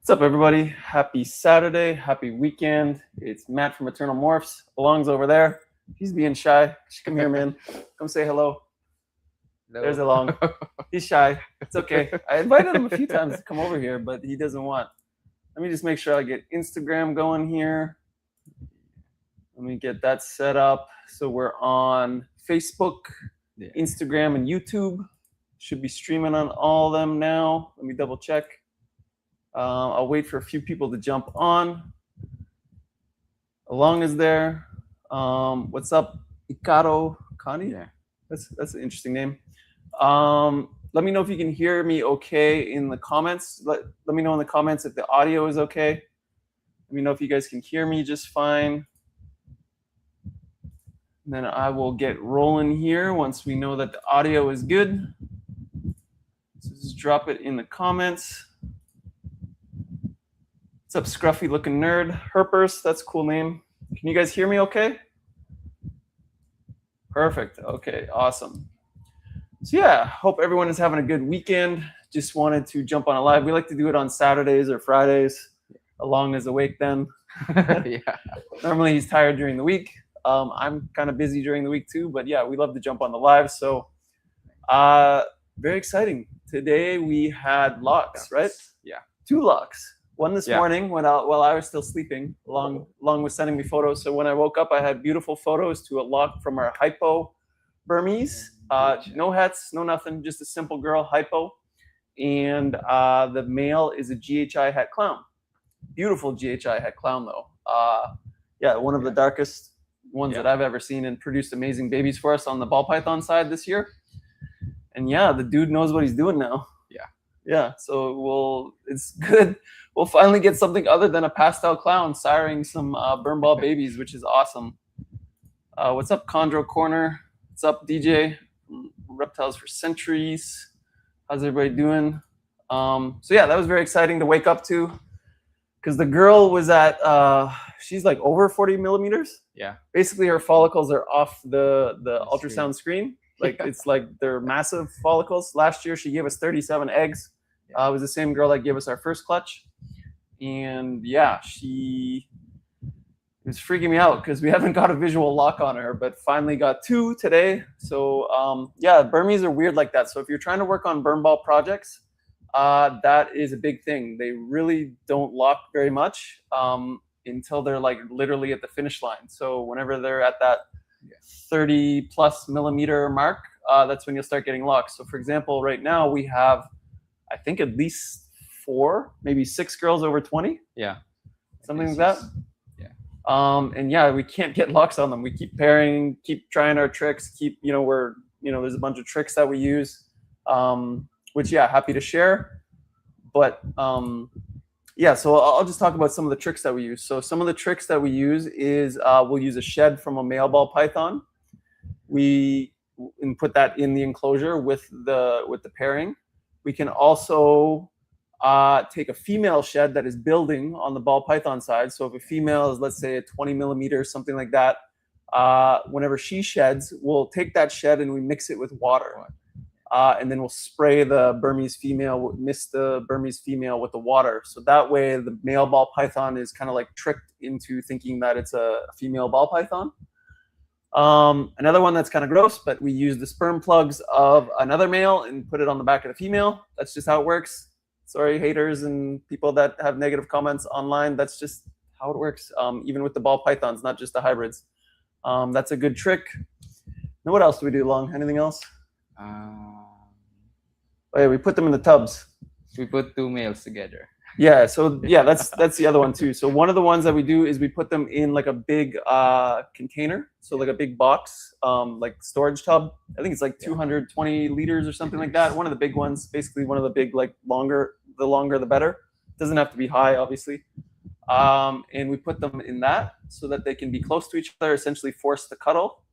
What's up, everybody? Happy Saturday. Happy weekend. It's Matt from Eternal Morphs. Along's over there. He's being shy. Come here, man. Come say hello. No. There's Along. He's shy. It's okay. I invited him a few times to come over here, but he doesn't want. Let me just make sure I get Instagram going here. Let me get that set up. So we're on Facebook, Instagram, and YouTube. Should be streaming on all of them now. Let me double check. I'll wait for a few people to jump on. Along is there. What's up, Ikaro Kani? Yeah. That's an interesting name. Let me know if you can hear me okay in the comments. Let me know in the comments if the audio is okay. Let me know if you guys can hear me just fine. And then I will get rolling here once we know that the audio is good. So just drop it in the comments. What's up, scruffy looking nerd? Herpers, that's a cool name. Can you guys hear me okay? Perfect. Okay, awesome. So yeah, hope everyone is having a good weekend. Just wanted to jump on a live. We like to do it on Saturdays or Fridays. Along is awake then. Yeah. Normally he's tired during the week. I'm kind of busy during the week too, but yeah, we love to jump on the live. So very exciting. Today we had locks, right? Yeah. 2 locks. One this morning while I was still sleeping. Long was sending me photos. So when I woke up, I had beautiful photos to a lock from our hypo Burmese. No hets, no nothing, just a simple girl, hypo. And the male is a GHI het clown. Beautiful GHI het clown though. Yeah, one of the darkest ones that I've ever seen, and produced amazing babies for us on the ball python side this year. And yeah, the dude knows what he's doing now. Yeah, so it's good. We'll finally get something other than a pastel clown siring some burn ball babies, which is awesome. What's up, Chondro Corner? What's up, DJ? Reptiles for Centuries. How's everybody doing? So yeah, that was very exciting to wake up to, because the girl was at, she's like over 40 millimeters. Yeah. Basically, her follicles are off the ultrasound screen. Like it's like they're massive follicles. Last year, she gave us 37 eggs. It was the same girl that gave us our first clutch. And yeah, she was freaking me out because we haven't got a visual lock on her, but finally got 2 today. So yeah, Burmese are weird like that. So if you're trying to work on burn ball projects, that is a big thing. They really don't lock very much until they're like literally at the finish line. So whenever they're at that 30 plus millimeter mark, that's when you'll start getting locks. So for example, right now we have, I think, at least 4, maybe 6 girls over 20. Yeah. Something like that. Yeah. And yeah, we can't get locks on them. We keep pairing, keep trying our tricks, there's a bunch of tricks that we use, which yeah, happy to share. But yeah, so I'll just talk about some of the tricks that we use. So some of the tricks that we use is we'll use a shed from a male ball python. We put that in the enclosure with the pairing. We can also take a female shed that is building on the ball python side. So if a female is, let's say, a 20 millimeters, something like that, whenever she sheds, we'll take that shed and we mix it with water. And then we'll spray the Burmese female, mist the Burmese female with the water. So that way the male ball python is kind of like tricked into thinking that it's a female ball python. Another one that's kind of gross, but we use the sperm plugs of another male and put it on the back of the female. That's just how it works. Sorry, haters and people that have negative comments online. That's just how it works. Even with the ball pythons, not just the hybrids. That's a good trick. Now, what else do we do, Long? Anything else? Oh yeah, we put them in the tubs. We put 2 males together. Yeah, so yeah, that's the other one too. So one of the ones that we do is we put them in like a big container, so like a big box, like storage tub. I think it's like 220 liters or something like that. One of the big ones, basically one of the big, like the longer the better. Doesn't have to be high, obviously. And we put them in that so that they can be close to each other, essentially force the cuddle.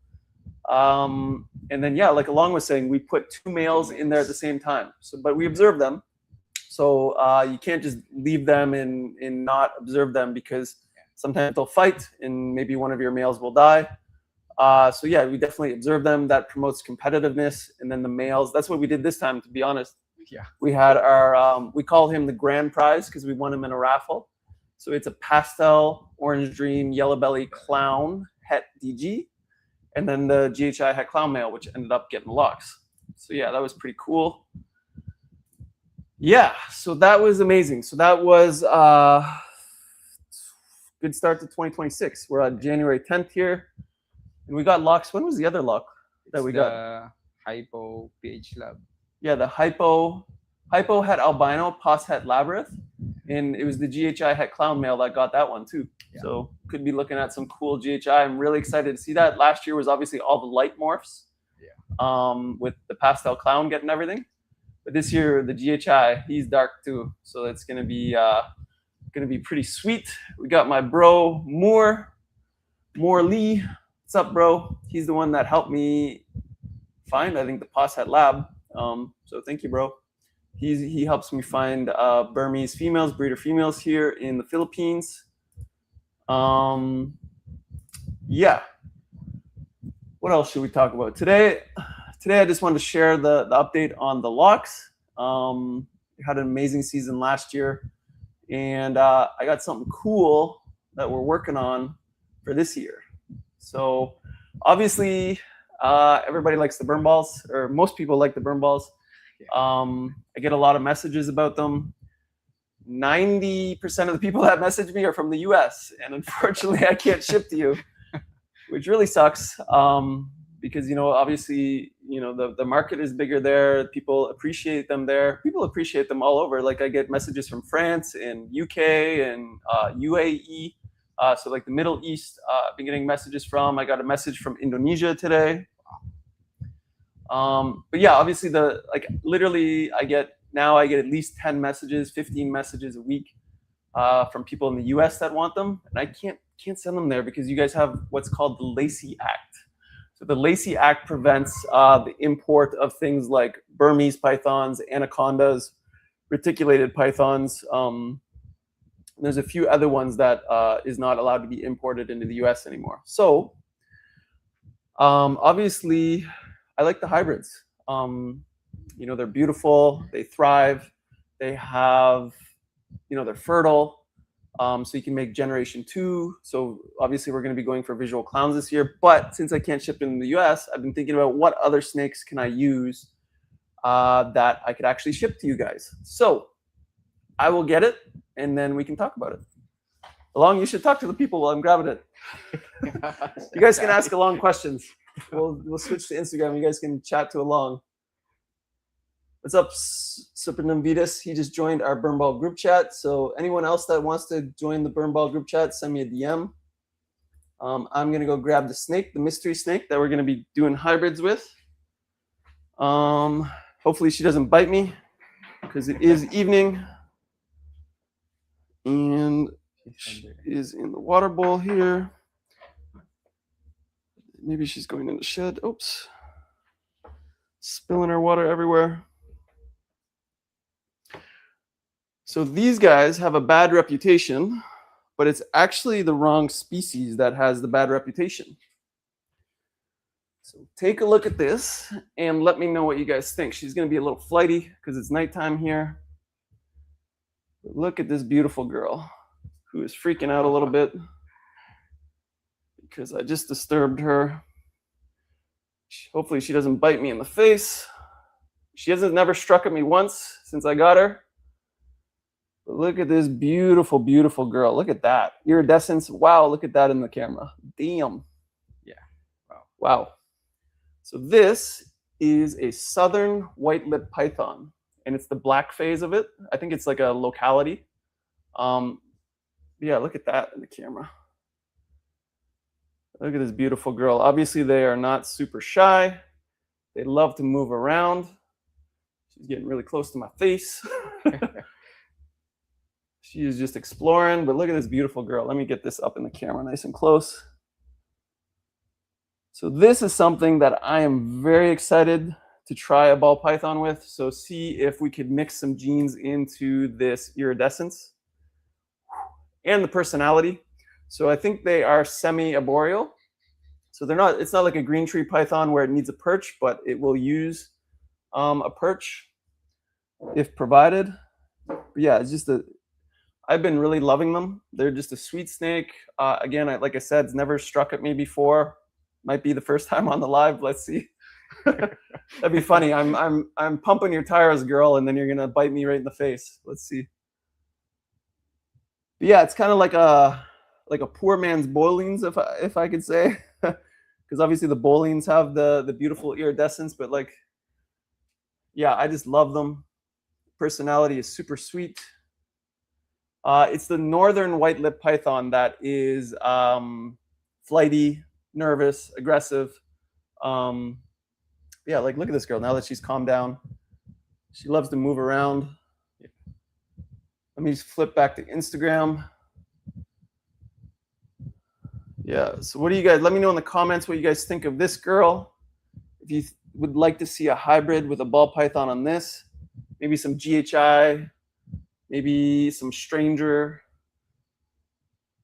And then yeah, like Along was saying, we put 2 males in there at the same time. So, but we observe them. So you can't just leave them and not observe them, because sometimes they'll fight and maybe one of your males will die. So yeah, we definitely observe them. That promotes competitiveness. And then the males, that's what we did this time, to be honest. Yeah. We had our, we call him the grand prize because we won him in a raffle. So it's a pastel orange dream yellow belly clown het DG, and then the GHI het clown male, which ended up getting Lux. So yeah, that was pretty cool. Yeah, so that was amazing. So that was good start to 2026. We're on January 10th here, and we got Lux. When was the other Lux that we got? The Hypo PH Lab. Yeah, the Hypo het albino, Pos het labyrinth, and it was the GHI het clown male that got that one too. Yeah. So could be looking at some cool GHI. I'm really excited to see that. Last year was obviously all the light morphs, with the pastel clown getting everything. But this year the GHI, he's dark too, so it's gonna be pretty sweet. We got my bro Moore Lee. What's up, bro? He's the one that helped me find, I think, the Pos het lab. So thank you, bro. He helps me find Burmese females, breeder females here in the Philippines. Yeah. What else should we talk about today? Today, I just wanted to share the update on the Lux. We had an amazing season last year, and I got something cool that we're working on for this year. So obviously, everybody likes the burn balls, or most people like the burn balls. I get a lot of messages about them. 90% of the people that message me are from the US, and unfortunately I can't ship to you, which really sucks, because, obviously, the market is bigger there. People appreciate them there. People appreciate them all over. Like, I get messages from France and UK and UAE. So like the Middle East, I've been getting messages from. I got a message from Indonesia today. But yeah, obviously literally I get at least 10 messages, 15 messages a week from people in the US that want them, and I can't send them there because you guys have what's called the Lacey Act. So the Lacey Act prevents the import of things like Burmese pythons, anacondas, reticulated pythons. There's a few other ones that is not allowed to be imported into the US anymore. So obviously I like the hybrids. They're beautiful, they thrive, they have, they're fertile. So you can make generation 2. So obviously we're going to be going for visual clowns this year. But since I can't ship in the US, I've been thinking about what other snakes can I use that I could actually ship to you guys. So I will get it, and then we can talk about it. Along, you should talk to the people while I'm grabbing it. You guys can ask Along questions. We'll switch to Instagram. You guys can chat to Along. What's up, Supernumvitas? He just joined our Burn Ball group chat. So anyone else that wants to join the Burn Ball group chat, send me a DM. I'm going to go grab the snake, the mystery snake that we're going to be doing hybrids with. Hopefully she doesn't bite me because it is evening. And she is in the water bowl here. Maybe she's going in the shed. Oops. Spilling her water everywhere. So these guys have a bad reputation, but it's actually the wrong species that has the bad reputation. So take a look at this and let me know what you guys think. She's going to be a little flighty because it's nighttime here. But look at this beautiful girl who is freaking out a little bit because I just disturbed her. Hopefully she doesn't bite me in the face. She hasn't never struck at me once since I got her. But look at this beautiful, beautiful girl. Look at that. Iridescence. Wow, look at that in the camera. Damn. Yeah. Wow. So this is a southern white-lipped python, and it's the black phase of it. I think it's like a locality. Yeah, look at that in the camera. Look at this beautiful girl. Obviously, they are not super shy. They love to move around. She's getting really close to my face. She is just exploring, but look at this beautiful girl. Let me get this up in the camera nice and close. So this is something that I am very excited to try a ball python with. So see if we could mix some genes into this iridescence and the personality. So I think they are semi-arboreal. So they're not, it's not like a green tree python where it needs a perch, but it will use a perch. if provided. But yeah, it's just I've been really loving them. They're just a sweet snake. Again, like I said, it's never struck at me before. Might be the first time on the live. Let's see. That'd be funny. I'm pumping your tires, girl, and then you're gonna bite me right in the face. Let's see. But yeah, it's kind of like a poor man's Boleens, if I could say, because obviously the Boleens have the beautiful iridescence, but like, yeah, I just love them. Personality is super sweet. It's the northern white-lipped python that is flighty, nervous, aggressive. Yeah, like look at this girl. Now that she's calmed down, she loves to move around. Let me just flip back to Instagram. Yeah, so what do you guys, let me know in the comments what you guys think of this girl. If you would like to see a hybrid with a ball python on this, maybe some GHI, maybe some Stranger,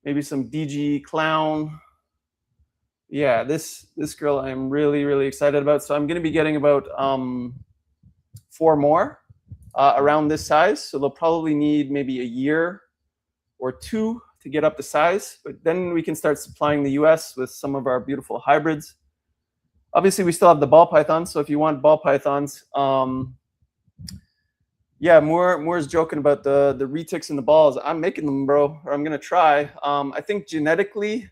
maybe some DG Clown. Yeah, this girl I'm really, really excited about. So I'm going to be getting about 4 more around this size. So they'll probably need maybe a year or 2 to get up to size. But then we can start supplying the US with some of our beautiful hybrids. Obviously, we still have the ball pythons. So if you want ball pythons, yeah, Moore's joking about the retics and the balls. I'm making them, bro, or I'm going to try. I think genetically,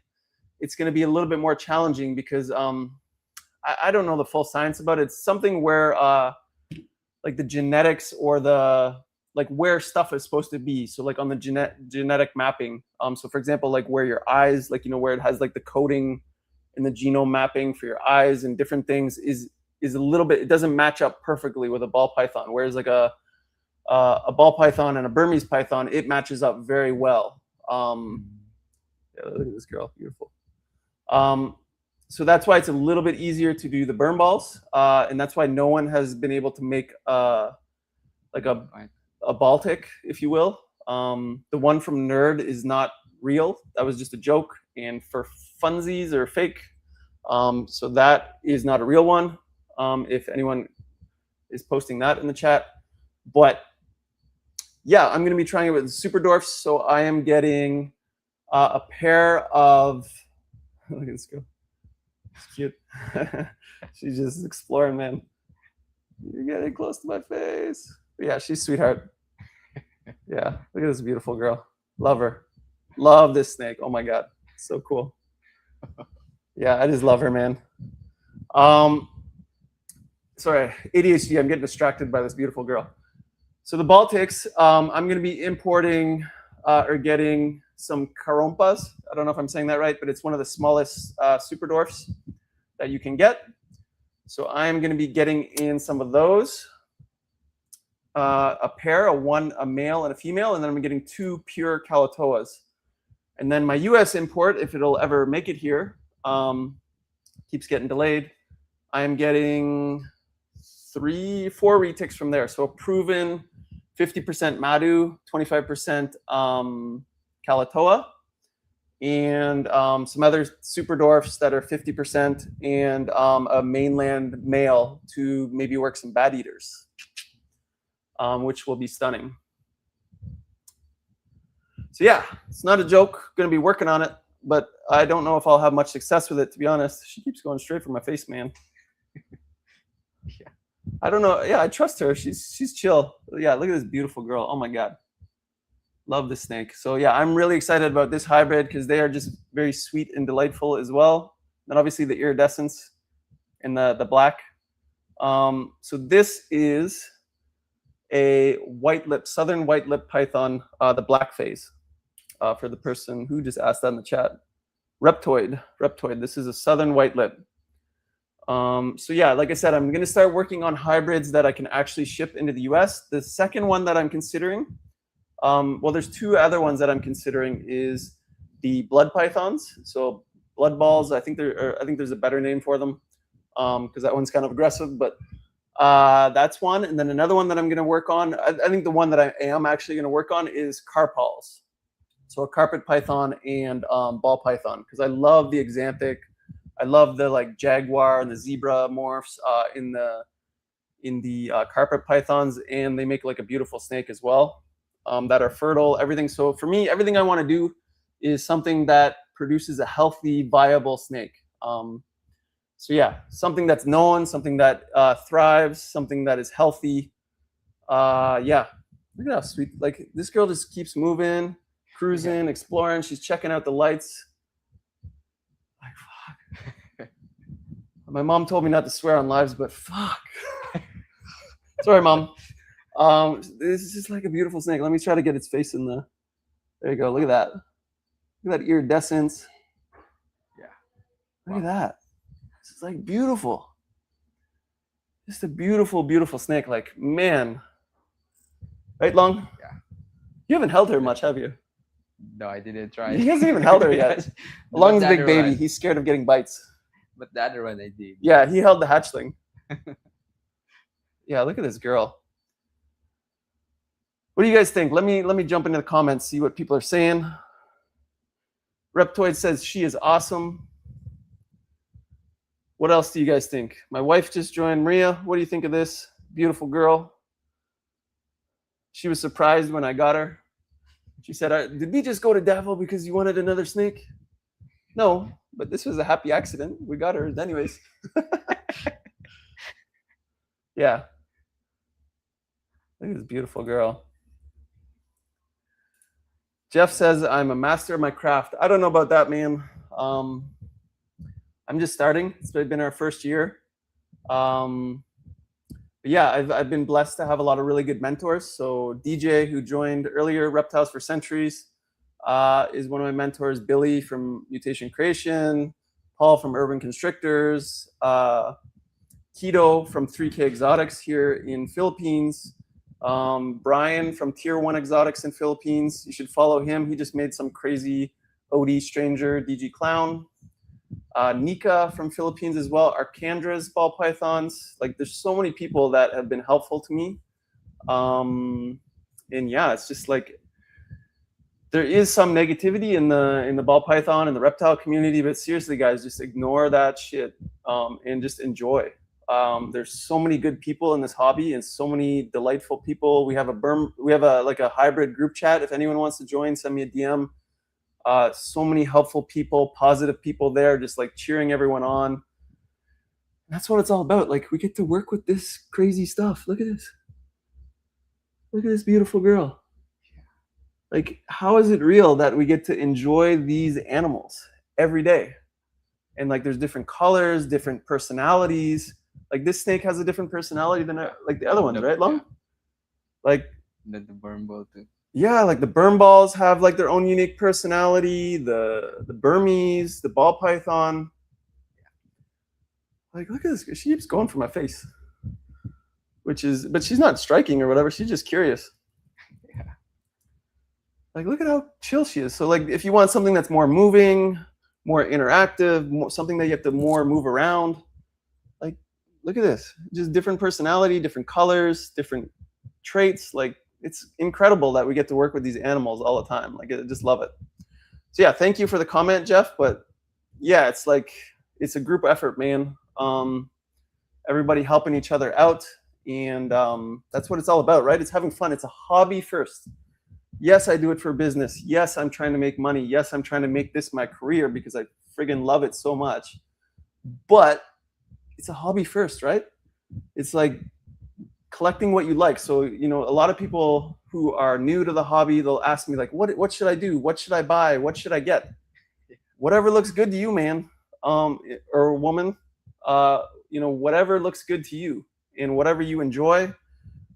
it's going to be a little bit more challenging because I don't know the full science about it. It's something where like the genetics or the like where stuff is supposed to be. So like on the genetic mapping. So for example, like where your eyes, like, you know, where it has like the coding and the genome mapping for your eyes and different things is a little bit, it doesn't match up perfectly with a ball python. Whereas like a ball python and a Burmese python, it matches up very well. Yeah, look at this girl, beautiful. So that's why it's a little bit easier to do the burn balls, and that's why no one has been able to make like a Baltic, if you will. The one from Nerd is not real. That was just a joke, and for funsies or fake. So that is not a real one. If anyone is posting that in the chat, but yeah, I'm going to be trying it with super dwarfs. So I am getting a pair of. Look at this girl. It's cute. She's just exploring, man. You're getting close to my face. But yeah, she's sweetheart. Yeah, look at this beautiful girl. Love her. Love this snake. Oh my God, so cool. Yeah, I just love her, man. Sorry, ADHD. I'm getting distracted by this beautiful girl. So the Baltics, I'm going to be importing or getting some Karompas. I don't know if I'm saying that right, but it's one of the smallest super dwarfs that you can get. So I'm going to be getting in some of those. A pair, a male and a female, and then I'm getting 2 pure Kalatoas. And then my US import, if it'll ever make it here, keeps getting delayed. I am getting 4 retics from there. So a proven 50% Madu, 25% Kalatoa, and some other super dwarfs that are 50%, and a mainland male to maybe work some bad eaters, which will be stunning. So yeah, it's not a joke. Going to be working on it, but I don't know if I'll have much success with it, to be honest. She keeps going straight for my face, man. Yeah. I don't know. Yeah, I trust her. She's chill. Yeah, look at this beautiful girl. Oh my God. Love this snake. So yeah, I'm really excited about this hybrid because they are just very sweet and delightful as well. And obviously the iridescence and the black. So this is a southern white-lipped python, the black phase, for the person who just asked that in the chat. Reptoid. This is a southern white-lip. So yeah, like I said, I'm going to start working on hybrids that I can actually ship into the US. The second one that I'm considering, well, there's 2 other ones that I'm considering, is the blood pythons. So blood balls, I think there's a better name for them, because that one's kind of aggressive, but that's one. And then another one that I'm going to work on, I think the one that I am actually going to work on is carpals. So a carpet python and ball python, because I love the axanthic. I love the like jaguar and the zebra morphs in the in the carpet pythons, and they make like a beautiful snake as well, that are fertile, everything. So for me, everything I want to do is something that produces a healthy, viable snake. So yeah, something that's known, something that thrives, something that is healthy. Yeah, look at how sweet. Like this girl just keeps moving, cruising, exploring. She's checking out the lights. Like fuck. My mom told me not to swear on lives, but fuck. Sorry, mom. This is just like a beautiful snake. Let me try to get its face in the. There you go. Look at that. Look at that iridescence. Yeah. Look at that. It's like beautiful. Just a beautiful, beautiful snake. Like, man. Right, Long? Yeah. You haven't held her much, have you? No, I didn't try. He hasn't even held her yet. Long's a big baby. One. He's scared of getting bites. But the other one I did. Yeah, he held the hatchling. Yeah, look at this girl. What do you guys think? Let me jump into the comments, see what people are saying. Reptoid says she is awesome. What else do you guys think? My wife just joined. Maria, what do you think of this beautiful girl? She was surprised when I got her. She said, did we just go to Davao because you wanted another snake? No, but this was a happy accident. We got her anyways. Yeah. Look at this beautiful girl. Jeff says, I'm a master of my craft. I don't know about that, man. I'm just starting. It's been our first year. But yeah, I've been blessed to have a lot of really good mentors. So DJ, who joined earlier, Reptiles for Centuries, is one of my mentors. Billy from Mutation Creation, Paul from Urban Constrictors, Keto from 3K Exotics here in Philippines, Brian from Tier 1 Exotics in Philippines. You should follow him. He just made some crazy OD Stranger DG Clown. Nika from Philippines as well, Arcandra's ball pythons. Like there's so many people that have been helpful to me. And yeah, it's just like there is some negativity in the ball python and the reptile community, but seriously guys, just ignore that shit and just enjoy. There's so many good people in this hobby and so many delightful people. We have a hybrid group chat. If anyone wants to join, send me a DM. So many helpful people, positive people there, just like cheering everyone on. That's what it's all about. Like we get to work with this crazy stuff. Look at this. Look at this beautiful girl. Like, how is it real that we get to enjoy these animals every day? And like, there's different colors, different personalities. Like this snake has a different personality than like the other ones, right, Long? Like The burn ball too. Yeah, like the burn balls have like their own unique personality. The Burmese, the ball python. Like, look at this. She keeps going for my face. But she's not striking or whatever. She's just curious. Yeah. Like, look at how chill she is. So like, if you want something that's more moving, more interactive, something that you have to more move around, like, look at this. Just different personality, different colors, different traits. Like, it's incredible that we get to work with these animals all the time. Like, I just love it. So yeah, thank you for the comment, Jeff. But yeah, it's like, it's a group effort, man. Everybody helping each other out. And that's what it's all about, right? It's having fun. It's a hobby first. Yes, I do it for business. Yes, I'm trying to make money. Yes, I'm trying to make this my career because I friggin' love it so much. But it's a hobby first, right? It's like collecting what you like. So, you know, a lot of people who are new to the hobby, they'll ask me like, what should I do? What should I buy? What should I get? Whatever looks good to you, man, or woman, you know, whatever looks good to you and whatever you enjoy.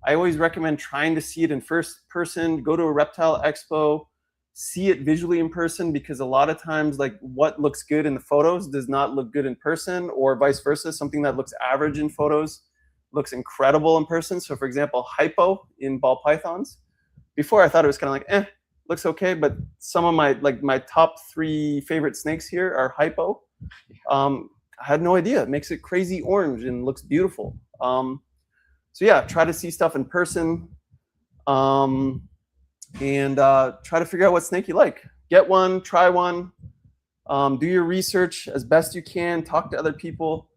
I always recommend trying to see it in first person, go to a reptile expo, see it visually in person, because a lot of times like what looks good in the photos does not look good in person, or vice versa. Something that looks average in photos looks incredible in person. So for example, hypo in ball pythons. Before I thought it was kind of like, looks okay, but some of my top 3 favorite snakes here are hypo. I had no idea. It makes it crazy orange and looks beautiful. So yeah, try to see stuff in person, and try to figure out what snake you like. Get one, try one, do your research as best you can, talk to other people,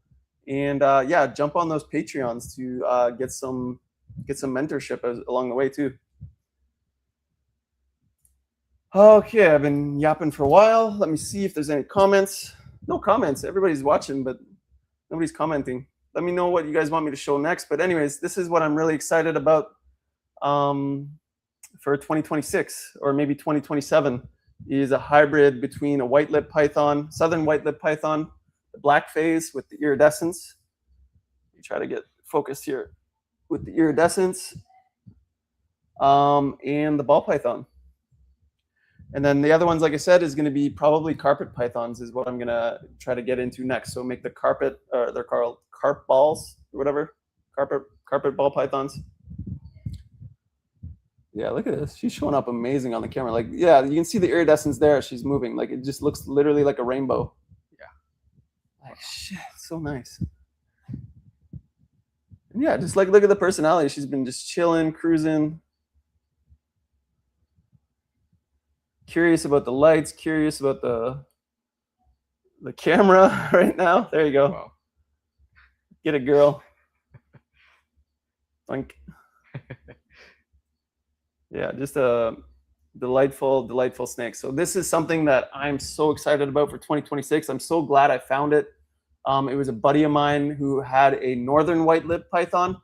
And yeah, jump on those Patreons to get some mentorship along the way too. Okay, I've been yapping for a while. Let me see if there's any comments. No comments. Everybody's watching, but nobody's commenting. Let me know what you guys want me to show next. But anyways, this is what I'm really excited about for 2026 or maybe 2027 is a hybrid between a white-lipped python, southern white-lipped python, the black phase with the iridescence. You try to get focused here with the iridescence, and the ball python. And then the other ones, like I said, is going to be probably carpet pythons is what I'm going to try to get into next. So make the carpet, they're called carp balls or whatever, carpet ball pythons. Yeah, look at this. She's showing up amazing on the camera. Like, yeah, you can see the iridescence there. She's moving. Like, it just looks literally like a rainbow. Yeah. Like, shit, so nice. And yeah, just like look at the personality. She's been just chilling, cruising. Curious about the lights, curious about the camera right now. There you go. Wow. Get it, girl. Like, yeah, just a delightful snake. So this is something that I'm so excited about for 2026. I'm so glad I found it. It was a buddy of mine who had a northern white-lipped python.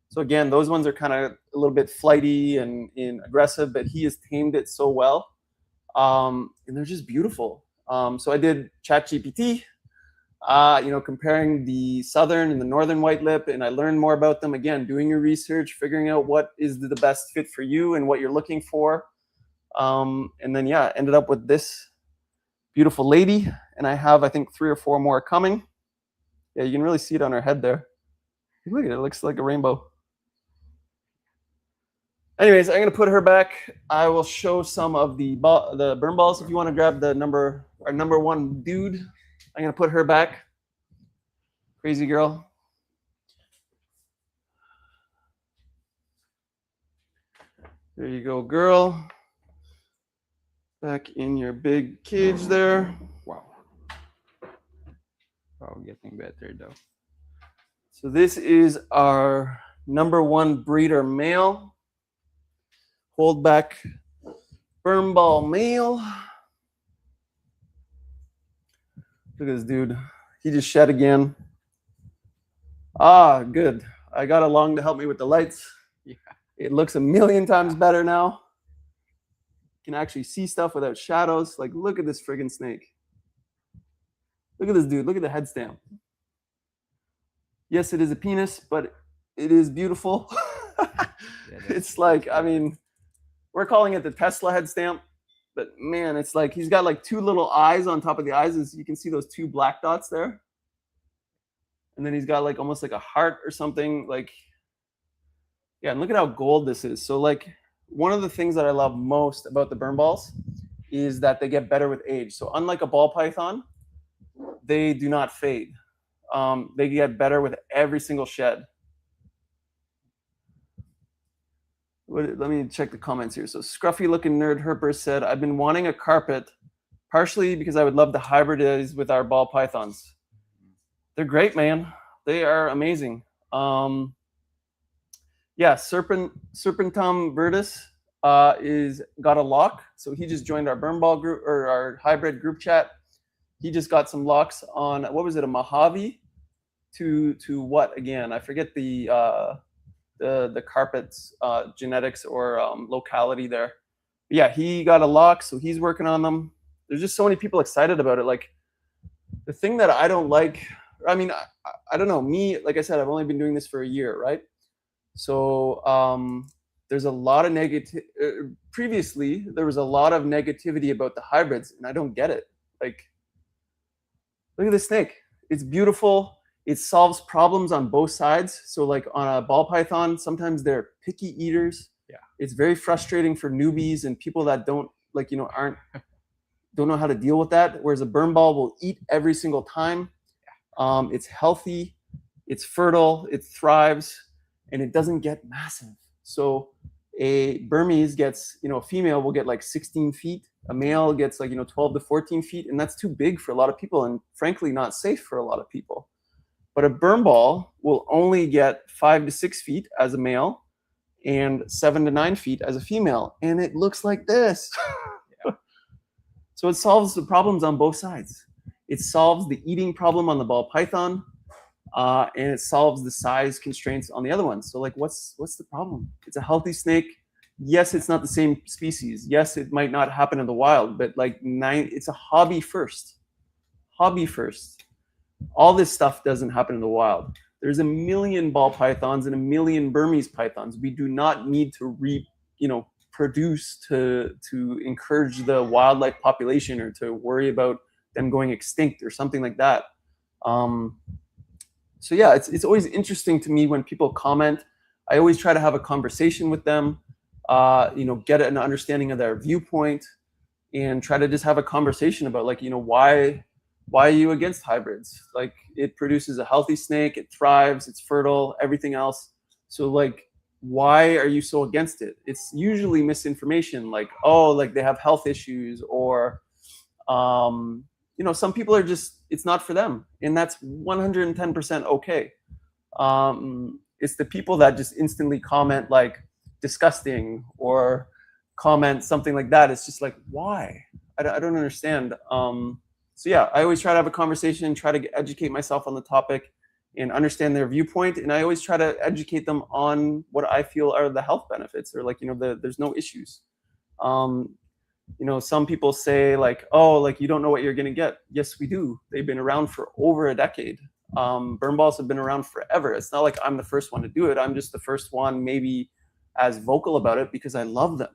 So again, those ones are kind of a little bit flighty and aggressive, but he has tamed it so well. And they're just beautiful. So I did ChatGPT, comparing the southern and the northern white-lip, and I learned more about them. Again, doing your research, figuring out what is the best fit for you and what you're looking for. And then, yeah, ended up with this beautiful lady. And I have, I think, 3 or 4 more coming. Yeah, you can really see it on her head there. Look at it, it looks like a rainbow. Anyways, I'm gonna put her back. I will show some of the burn balls. If you want to grab our number 1 dude, I'm gonna put her back. Crazy girl. There you go, girl. Back in your big cage there. Wow. Wow, getting better though. So this is our number 1 breeder male. Hold back burn ball male. Look at this dude. He just shed again. Ah, good. I got along to help me with the lights. Yeah. It looks a million times better now. You can actually see stuff without shadows. Like, look at this friggin' snake. Look at this dude. Look at the head stamp. Yes, it is a penis, but it is beautiful. Yeah, it's like, I mean, we're calling it the Tesla head stamp, but man, it's like he's got like 2 little eyes on top of the eyes. As you can see those 2 black dots there. And then he's got like almost like a heart or something. Like, yeah, and look at how gold this is. So like one of the things that I love most about the burn balls is that they get better with age. So unlike a ball python, they do not fade. They get better with every single shed. Let me check the comments here. So scruffy looking nerd Herper said, I've been wanting a carpet partially because I would love to hybridize with our ball pythons. They're great, man. They are amazing. Yeah, Serpentum Verdus is got a lock. So he just joined our burn ball group or our hybrid group chat. He just got some locks on, what was it, a Mojave to what again? I forget the carpet's genetics or locality there. But yeah, he got a lock, so he's working on them. There's just so many people excited about it. Like the thing that I don't like, I mean, I don't know, me, like I said, I've only been doing this for a year, right? So there's a lot of previously there was a lot of negativity about the hybrids, and I don't get it. Like, look at this snake. It's beautiful. It solves problems on both sides. So like on a ball python, sometimes they're picky eaters. Yeah. It's very frustrating for newbies and people that don't don't know how to deal with that. Whereas a burn ball will eat every single time. It's healthy, it's fertile, it thrives, and it doesn't get massive. So a Burmese gets, a female will get like 16 feet. A male gets like, 12 to 14 feet. And that's too big for a lot of people and frankly, not safe for a lot of people. But a berm ball will only get 5 to 6 feet as a male and 7 to 9 feet as a female. And it looks like this. So it solves the problems on both sides. It solves the eating problem on the ball python, and it solves the size constraints on the other one. So like, what's the problem? It's a healthy snake. Yes, it's not the same species. Yes, it might not happen in the wild, but like it's a hobby first. Hobby first. All this stuff doesn't happen in the wild. There's a million ball pythons and a million Burmese pythons. We do not need to produce to encourage the wildlife population or to worry about them going extinct or something like that. So yeah, it's always interesting to me when people comment. I always try to have a conversation with them, get an understanding of their viewpoint, and try to just have a conversation about like, why are you against hybrids? Like, it produces a healthy snake, it thrives, it's fertile, everything else. So like, why are you so against it? It's usually misinformation, like, oh, like they have health issues, or some people are just, it's not for them, and that's 110% okay. It's the people that just instantly comment like disgusting or comment something like that. It's just like, why? I don't understand. So yeah, I always try to have a conversation, try to educate myself on the topic and understand their viewpoint. And I always try to educate them on what I feel are the health benefits, or like, there's no issues. Some people say like, oh, like you don't know what you're going to get. Yes, we do. They've been around for over a decade. Berm balls have been around forever. It's not like I'm the first one to do it. I'm just the first one maybe as vocal about it because I love them.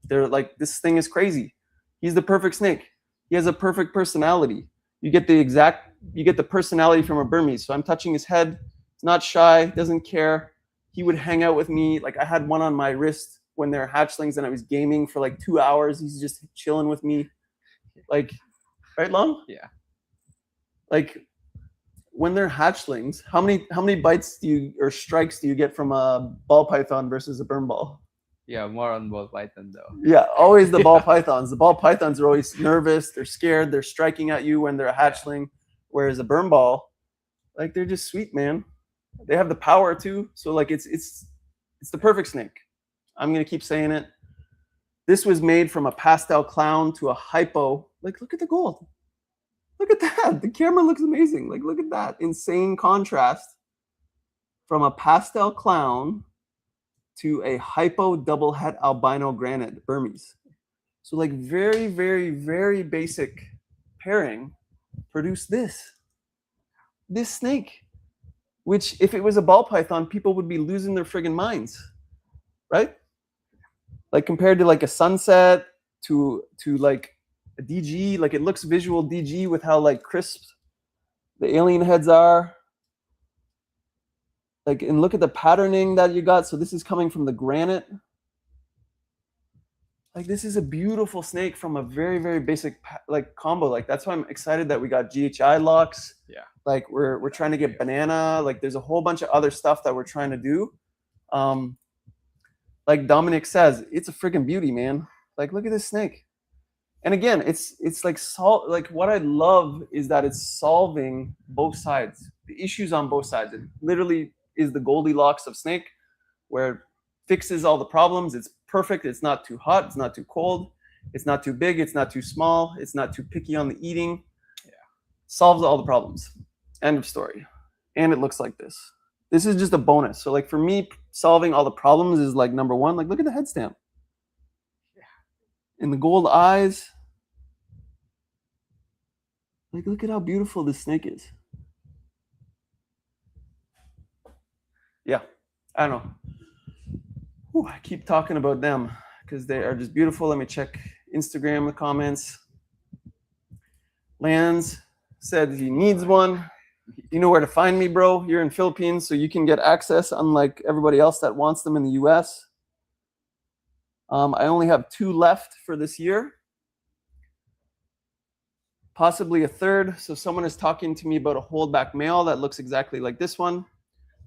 They're like, this thing is crazy. He's the perfect snake. He has a perfect personality. You get the personality from a Burmese. So I'm touching his head. He's not shy, doesn't care. He would hang out with me. Like, I had one on my wrist when they're hatchlings and I was gaming for like 2 hours. He's just chilling with me. Like, right, Long? Yeah. Like, when they're hatchlings, how many bites or strikes do you get from a ball python versus a berm ball? Yeah, more on ball python though. Yeah, always the ball pythons. The ball pythons are always nervous. They're scared. They're striking at you when they're a hatchling. Whereas a berm ball, like, they're just sweet, man. They have the power too. So like, it's the perfect snake. I'm gonna keep saying it. This was made from a pastel clown to a hypo. Like, look at the gold. Look at that. The camera looks amazing. Like, look at that insane contrast from a pastel clown to a hypo double het albino granite Burmese. So like, very, very, very basic pairing produced this snake, which if it was a ball python, people would be losing their friggin' minds, right? Like, compared to like a sunset to like a DG, like, it looks visual DG with how like crisp the alien heads are. Like, and look at the patterning that you got. So this is coming from the granite. Like, this is a beautiful snake from a very, very basic like combo. Like, that's why I'm excited that we got GHI locks. Yeah. Like, we're trying to get banana. Like, there's a whole bunch of other stuff that we're trying to do. Like Dominic says, it's a friggin' beauty, man. Like, look at this snake. And again, it's like like, what I love is that it's solving both sides, the issues on both sides. It literally is the Goldilocks of snake, where it fixes all the problems. It's perfect. It's not too hot. It's not too cold. It's not too big. It's not too small. It's not too picky on the eating. Yeah. Solves all the problems. End of story. And it looks like this. This is just a bonus. So like, for me, solving all the problems is like number one. Like, look at the head stamp. Yeah. And the gold eyes. Like, look at how beautiful this snake is. Yeah, I don't know. Whew, I keep talking about them because they are just beautiful. Let me check Instagram, the comments. Lance said he needs one. You know where to find me, bro. You're in Philippines, so you can get access, unlike everybody else that wants them in the US. I only have 2 left for this year. Possibly a third. So someone is talking to me about a holdback male that looks exactly like this one.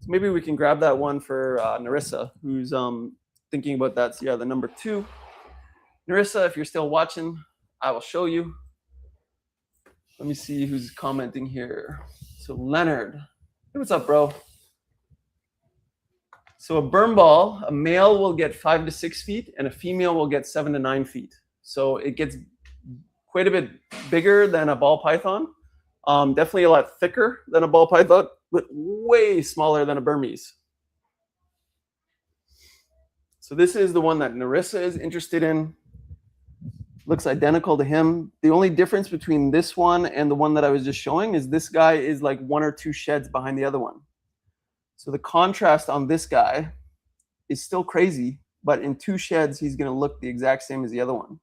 So maybe we can grab that one for Narissa, who's thinking about that. So yeah, the number 2. Narissa, if you're still watching, I will show you. Let me see who's commenting here. So Leonard. Hey, what's up, bro? So a berm ball, a male will get 5 to 6 feet, and a female will get 7 to 9 feet. So it gets quite a bit bigger than a ball python. Definitely a lot thicker than a ball python, but way smaller than a Burmese. So this is the one that Narissa is interested in. Looks identical to him. The only difference between this one and the one that I was just showing is this guy is like 1 or 2 sheds behind the other one. So the contrast on this guy is still crazy, but in 2 sheds, he's going to look the exact same as the other one.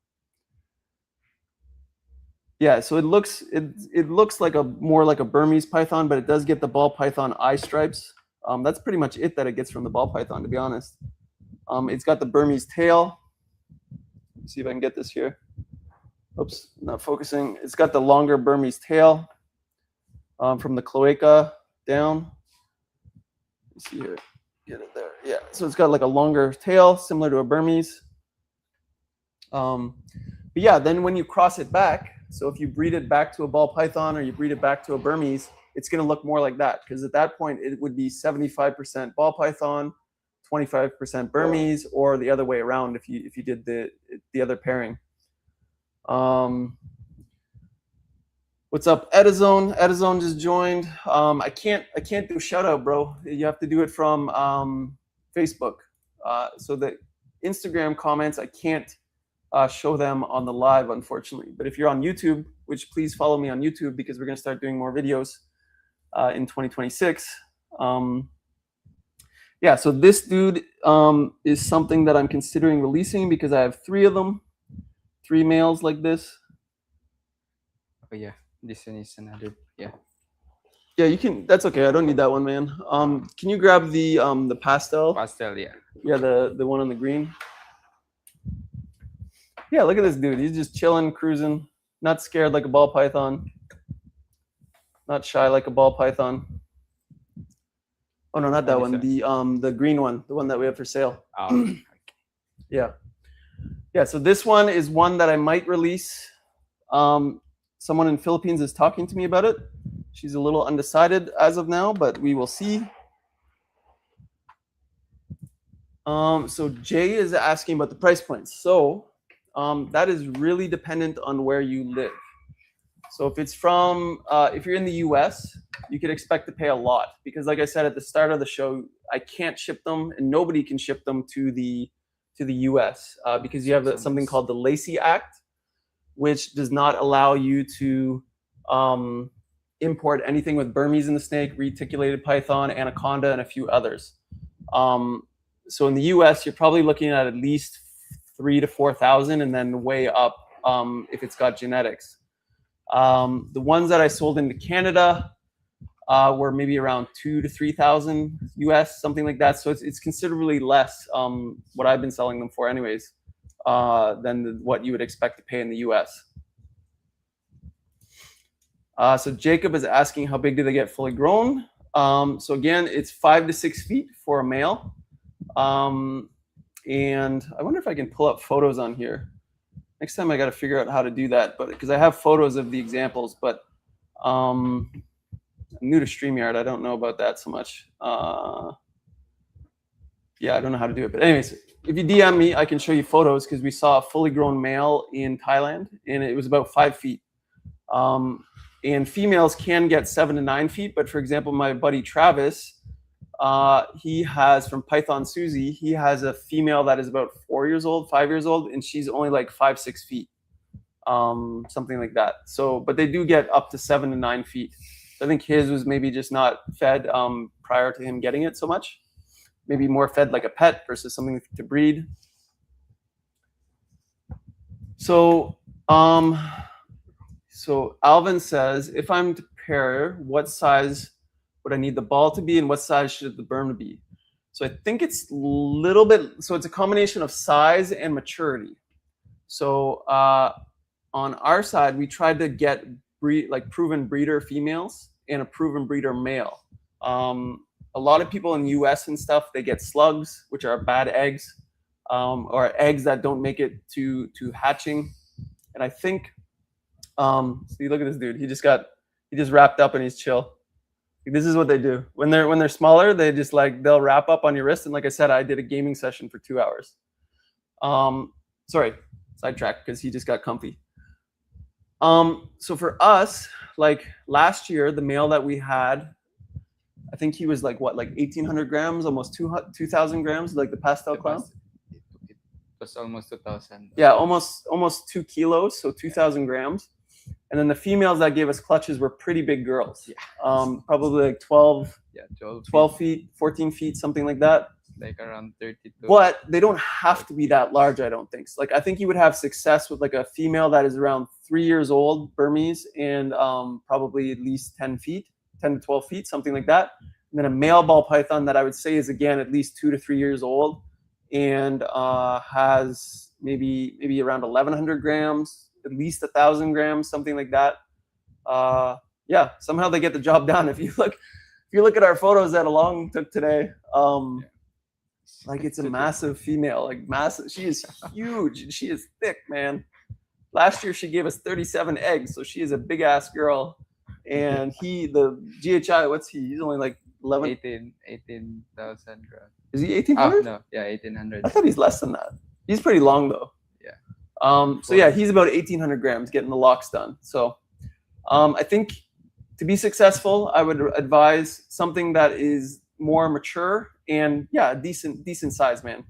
Yeah, so it looks like more like a Burmese python, but it does get the ball python eye stripes. That's pretty much it that it gets from the ball python, to be honest. It's got the Burmese tail. Let's see if I can get this here. Oops, not focusing. It's got the longer Burmese tail from the cloaca down. Let's see here. Get it there. Yeah, so it's got like a longer tail, similar to a Burmese. But yeah, then when you cross it back, so if you breed it back to a ball python or you breed it back to a Burmese, it's going to look more like that, because at that point it would be 75% ball python, 25% Burmese, or the other way around if you did the other pairing. What's up, Edizone? Edizone just joined. I can't do a shout out, bro. You have to do it from Facebook. So the Instagram comments, I can't show them on the live, unfortunately. But if you're on YouTube, which please follow me on YouTube, because we're going to start doing more videos in 2026. Yeah, so this dude is something that I'm considering releasing because I have 3 of them, 3 males like this. Oh yeah, this one is another. Yeah. Yeah, you can. That's okay. I don't need that one, man. Can you grab the pastel? Pastel, yeah. Yeah, the one on the green. Yeah, look at this dude. He's just chilling, cruising, not scared like a ball python, not shy like a ball python. Oh no, not that one. The green one, the one that we have for sale. Oh, okay. Yeah. Yeah, so this one is one that I might release. Someone in Philippines is talking to me about it. She's a little undecided as of now, but we will see. So Jay is asking about the price points. So that is really dependent on where you live. So if it's from, if you're in the US, you could expect to pay a lot, because like I said at the start of the show, I can't ship them and nobody can ship them to the US because you have something called the Lacey Act, which does not allow you to import anything with Burmese in the snake, reticulated python, anaconda, and a few others. So in the US, you're probably looking at least 3,000 to 4,000, and then way up if it's got genetics. The ones that I sold into Canada were maybe around 2,000 to 3,000 US, something like that. So it's considerably less what I've been selling them for, anyways, than what you would expect to pay in the US. So Jacob is asking, how big do they get fully grown? So again, it's 5 to 6 feet for a male. And I wonder if I can pull up photos on here. Next time I got to figure out how to do that, but because I have photos of the examples, but I'm new to StreamYard. I don't know about that so much. Yeah, I don't know how to do it. But anyways, if you DM me, I can show you photos, because we saw a fully grown male in Thailand, and it was about 5 feet. And females can get 7 to 9 feet. But for example, my buddy Travis, he has, from Python Susie, he has a female that is about 4 years old, 5 years old, and she's only like 5, 6 feet, something like that. So, but they do get up to 7 to 9 feet. I think his was maybe just not fed prior to him getting it so much. Maybe more fed like a pet versus something to breed. So, so Alvin says, if I'm to pair, what size would I need the ball to be, and what size should the berm be? So I think it's a little bit, so it's a combination of size and maturity. So on our side, we tried to get proven breeder females and a proven breeder male. A lot of people in the US and stuff, they get slugs, which are bad eggs, or eggs that don't make it to hatching. And I think, see, look at this dude. He just wrapped up and he's chill. This is what they do when they're smaller. They just like they'll wrap up on your wrist. And like I said, I did a gaming session for 2 hours. Sorry, sidetrack because he just got comfy. So for us, like last year, the male that we had, I think he was like what, like 1,800 grams, almost 2,000 grams, like the pastel clown. It was almost 2,000. Yeah, almost 2 kilos, so 2,000 grams. And then the females that gave us clutches were pretty big girls. Yeah. Probably like 12, Yeah, 12 12 feet, 14 feet, something like that. like around 32. But they don't have to be that large, I don't think. So, like I think you would have success with like a female that is around 3 years old, Burmese, and probably at least 10 feet, 10 to 12 feet, something like that. And then a male ball python that I would say is again at least 2 to 3 years old and has maybe around 1,100 grams, at least 1,000 grams, something like that. Yeah, somehow they get the job done. If you look at our photos that Along took today, like it's a massive female, like massive. She is huge and she is thick, man. Last year she gave us 37 eggs, so she is a big ass girl. And the GHI, what's he? He's only like 18,000 grams. Is he 1,800? No, yeah, 1,800. I thought he's less than that. He's pretty long though. Yeah. So yeah, he's about 1,800 grams getting the locks done. So I think to be successful, I would advise something that is more mature and yeah, decent size, man.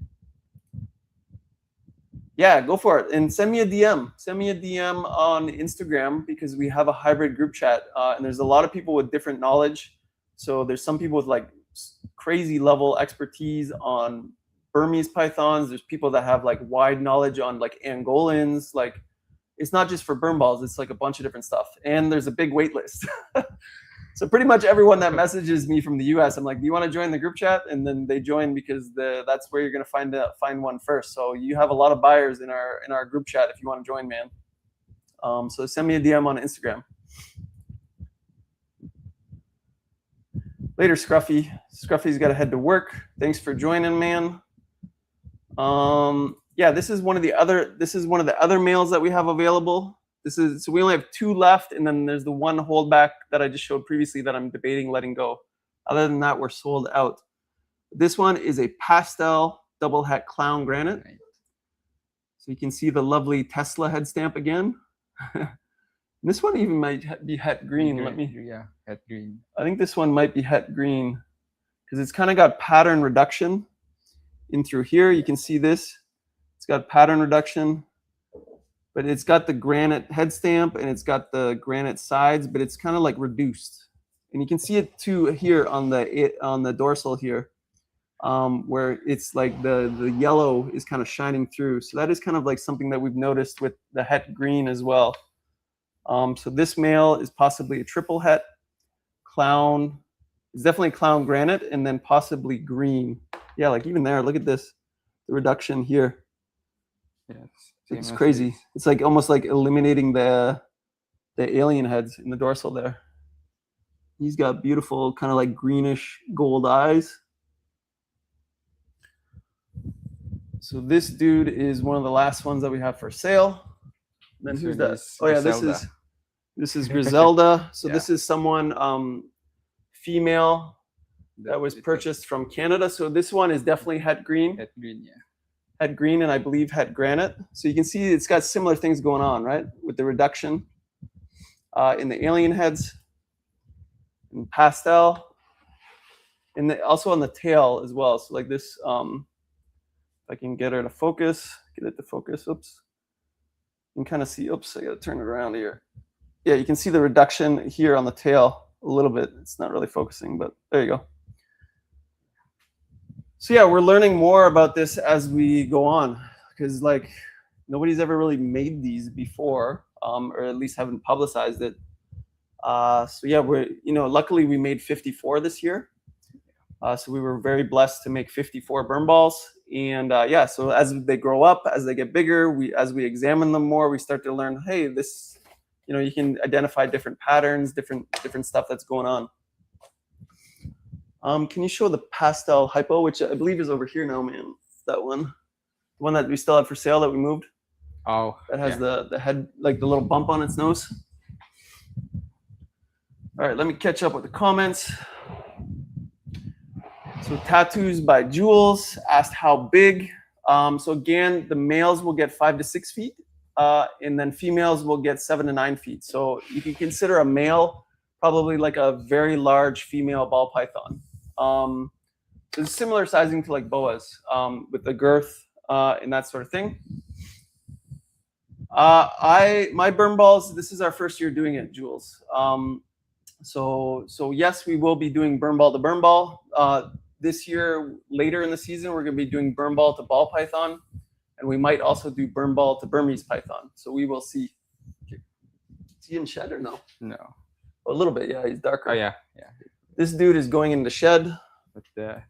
Yeah, go for it. And send me a DM. Send me a DM on Instagram because we have a hybrid group chat. And there's a lot of people with different knowledge. So there's some people with like crazy level expertise on Burmese pythons. There's people that have like wide knowledge on like Angolans. Like it's not just for Burm balls. It's like a bunch of different stuff. And there's a big wait list. So pretty much everyone that messages me from the US, I'm like, do you want to join the group chat? And then they join because that's where you're going to find one first. So you have a lot of buyers in our group chat if you want to join, man. So send me a DM on Instagram. Later, Scruffy. Scruffy's got to head to work. Thanks for joining, man. Yeah, this is one of the other males that we have available. So we only have 2 left, and then there's the one holdback that I just showed previously that I'm debating letting go. Other than that, we're sold out. This one is a pastel double het clown granite. So you can see the lovely Tesla head stamp again. This one even might be het green. Yeah, het green. I think this one might be het green because it's kind of got pattern reduction in through here. You can see this. It's got pattern reduction. But it's got the granite head stamp and it's got the granite sides, but it's kind of like reduced. And you can see it too here on the dorsal here, where it's like the yellow is kind of shining through. So that is kind of like something that we've noticed with the het green as well. So this male is possibly a triple het clown. It's definitely clown granite and then possibly green. Yeah, like even there, look at this, the reduction here. Yes. It's crazy. It's like almost like eliminating the alien heads in the dorsal there. He's got beautiful kind of like greenish gold eyes. So this dude is one of the last ones that we have for sale. And then who's that? Oh yeah, this is Griselda. So this is someone female that was purchased from Canada. So this one is definitely het green. Het green, yeah. Het green and I believe het granite. So you can see it's got similar things going on, right? With the reduction in the alien heads, in pastel, and also on the tail as well. So like this, if I can get her to focus, get it to focus. Oops. You can kind of see, oops, I got to turn it around here. Yeah, you can see the reduction here on the tail a little bit. It's not really focusing, but there you go. So yeah, we're learning more about this as we go on because like nobody's ever really made these before, or at least haven't publicized it. So yeah, luckily we made 54 this year. So we were very blessed to make 54 Burm balls. And yeah, so as they grow up, as they get bigger, as we examine them more, we start to learn, hey, this, you can identify different patterns, different stuff that's going on. Can you show the pastel hypo, which I believe is over here now, man? That one, the one that we still have for sale that we moved. Oh, that has the head, like the little bump on its nose. All right, let me catch up with the comments. So Tattoos by Jules asked how big. So again, the males will get 5 to 6 feet, and then females will get 7 to 9 feet. So you can consider a male probably like a very large female ball python. It's similar sizing to like boas with the girth and that sort of thing. My burn balls. This is our first year doing it, Jules. So yes, we will be doing burn ball to burn ball. This year, later in the season, we're going to be doing burn ball to ball python, and we might also do burn ball to Burmese python. So we will see. Is he in shed or no? No. A little bit, yeah. He's darker. Oh yeah. This dude is going into shed. But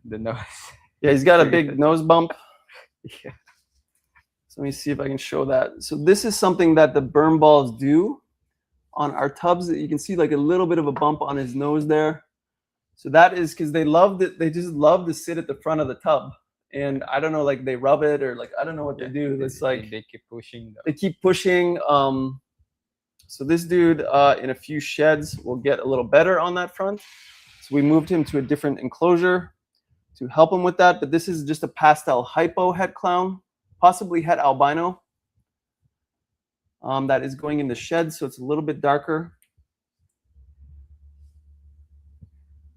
the nose. Yeah, he's got a big nose bump. Yeah. So let me see if I can show that. So this is something that the burn balls do on our tubs. You can see like a little bit of a bump on his nose there. So that is because they love it. They just love to sit at the front of the tub, and I don't know, like they rub it or like I don't know what they do. It's like they keep pushing. They keep pushing. So this dude in a few sheds will get a little better on that front. So we moved him to a different enclosure to help him with that. But this is just a pastel hypo het clown, possibly het albino. That is going in the shed, so it's a little bit darker.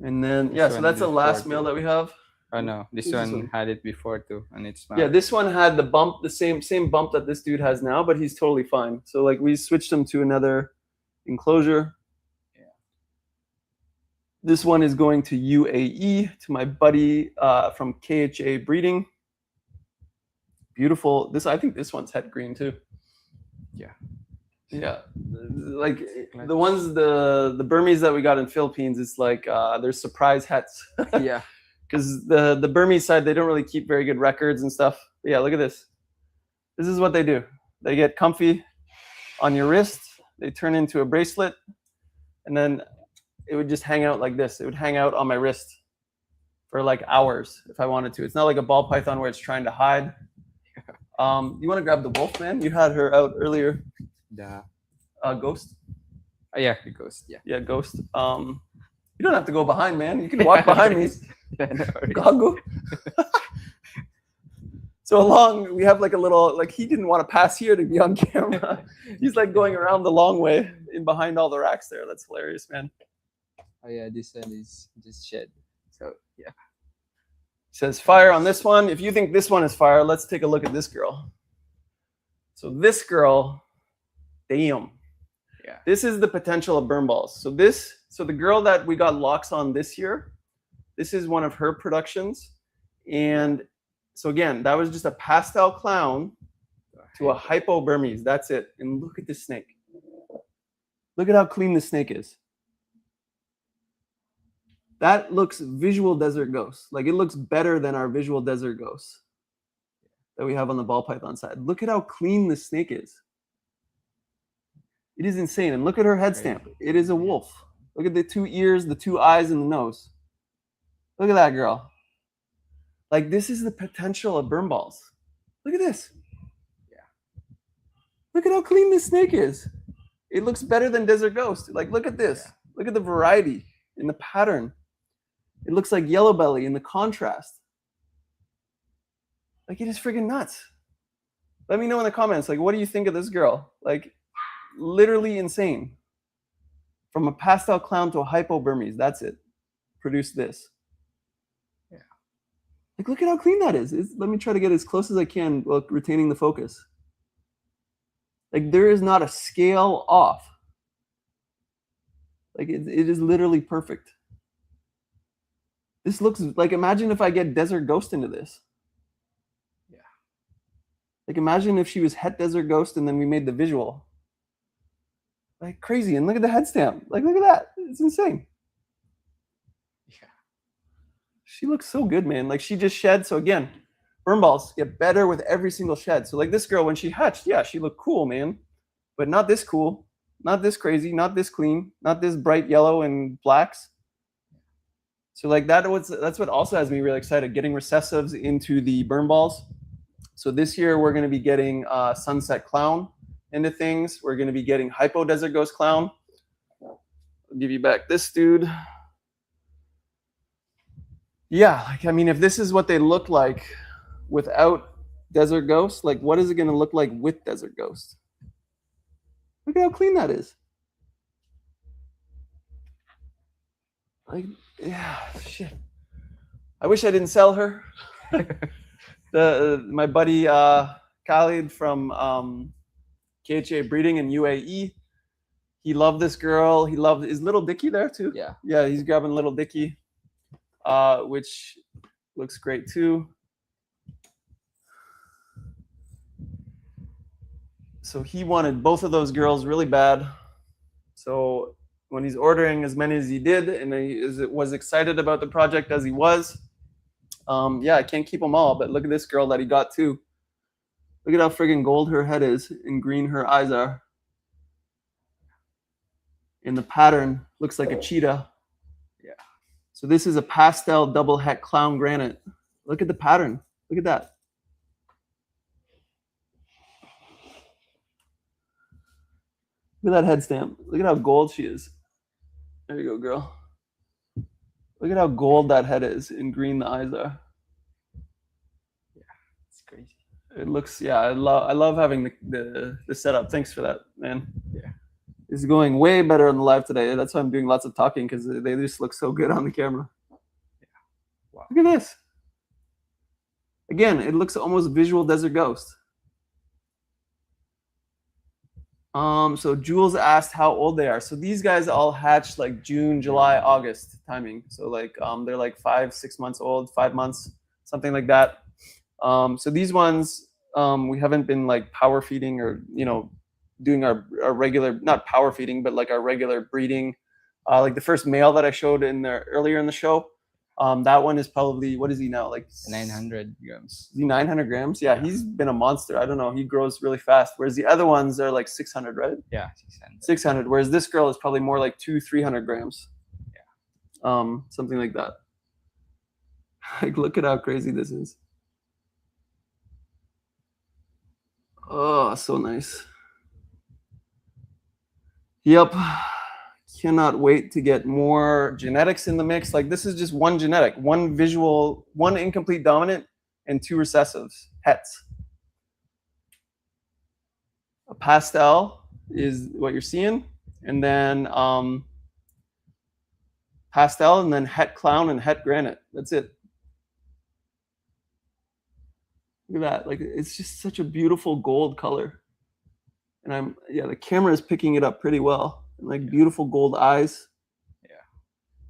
And then, yeah, so that's the last male that we have. Oh no, this one had it before too, and it's not. Yeah, this one had the bump, the same bump that this dude has now, but he's totally fine. So like we switched him to another enclosure. Yeah. This one is going to UAE to my buddy from KHA Breeding. Beautiful. I think this one's het green too. Yeah. Yeah, like the ones the Burmese that we got in Philippines, it's like there's surprise hets. Yeah, because the Burmese side, they don't really keep very good records and stuff. But yeah, look at this. This is what they do. They get comfy on your wrist. They turn into a bracelet, and then it would just hang out like this. It would hang out on my wrist for like hours if I wanted to. It's not like a ball python where it's trying to hide. You want to grab the wolf, man? You had her out earlier. The Ghost. Oh yeah, the ghost. Yeah. Yeah, Ghost. You don't have to go behind, man. You can walk behind me. Yeah, no worries. Gago. So along, we have like a little, like he didn't want to pass here to be on camera. He's like going around the long way in behind all the racks there. That's hilarious, man. Oh yeah, this one is just shed. So yeah. Says fire on this one. If you think this one is fire, let's take a look at this girl. So this girl, damn. Yeah. This is the potential of burn balls. So the girl that we got locks on this year, this is one of her productions. And so again, that was just a pastel clown to a hypo Burmese. That's it. And look at this snake. Look at how clean this snake is. That looks visual desert ghost. Like it looks better than our visual desert ghosts that we have on the ball python side. Look at how clean this snake is. It is insane. And look at her head stamp. It is a wolf. Look at the 2 ears, the 2 eyes, and the nose. Look at that girl. Like this is the potential of burn balls. Look at this. Yeah. Look at how clean this snake is. It looks better than Desert Ghost. Like look at this. Yeah. Look at the variety in the pattern. It looks like Yellow Belly in the contrast. Like it is freaking nuts. Let me know in the comments, like what do you think of this girl? Like literally insane. From a pastel clown to a hypo Burmese, that's it. Produce this. Yeah. Like look at how clean that is. Let me try to get as close as I can while retaining the focus. Like there is not a scale off. Like it is literally perfect. This looks like, imagine if I get Desert Ghost into this. Yeah. Like imagine if she was het Desert Ghost and then we made the visual. Like crazy. And look at the head stamp. Like look at that. It's insane. Yeah. She looks so good, man. Like she just shed. So again, burn balls get better with every single shed. So like this girl, when she hatched, yeah, she looked cool, man. But not this cool. Not this crazy. Not this clean. Not this bright yellow and blacks. So like that's what also has me really excited, getting recessives into the burn balls. So this year we're going to be getting Sunset Clown into things. We're going to be getting Hypo Desert Ghost Clown. I'll give you back this dude. Yeah, like I mean, if this is what they look like without Desert Ghost, like what is it going to look like with Desert Ghost? Look at how clean that is. Like, yeah, shit. I wish I didn't sell her. My buddy Khalid from KHA Breeding in UAE, he loved this girl. He loved, is Little Dicky there too? Yeah. He's grabbing Little Dicky, which looks great too. So he wanted both of those girls really bad. So when he's ordering as many as he did, and he was excited about the project as he was, yeah, I can't keep them all. But look at this girl that he got too. Look at how friggin' gold her head is and green her eyes are. And the pattern looks like a cheetah. Yeah. So this is a pastel double het clown granite. Look at the pattern. Look at that. Look at that head stamp. Look at how gold she is. There you go, girl. Look at how gold that head is and green the eyes are. Yeah, it's crazy. It looks, yeah, I love having the setup. Thanks for that, man. Yeah. It's going way better on the live today. That's why I'm doing lots of talking, because they just look so good on the camera. Yeah. Wow. Look at this. Again, it looks almost visual Desert Ghost. So Jules asked how old they are. So these guys all hatched like June, July, August timing. So like they're like 5, 6 months old, 5 months, something like that. So these ones we haven't been like power feeding or doing our regular, not power feeding, but like our regular breeding. Like the first male that I showed in there earlier in the show, that one is probably, what is he now, like 900 grams. 900 grams? Yeah, he's been a monster. I don't know, he grows really fast, whereas the other ones are like 600, right? Yeah, 600. 600, whereas this girl is probably more like 200-300 grams. Yeah. Something like that. Like, look at how crazy this is. Oh, so nice. Yep. Cannot wait to get more genetics in the mix. Like, this is just one genetic, one visual, one incomplete dominant, and 2 recessives, hets. A pastel is what you're seeing, and then pastel, and then het clown and het granite. That's it. Look at that. Like, it's just such a beautiful gold color. And the camera is picking it up pretty well. Like, beautiful gold eyes. Yeah.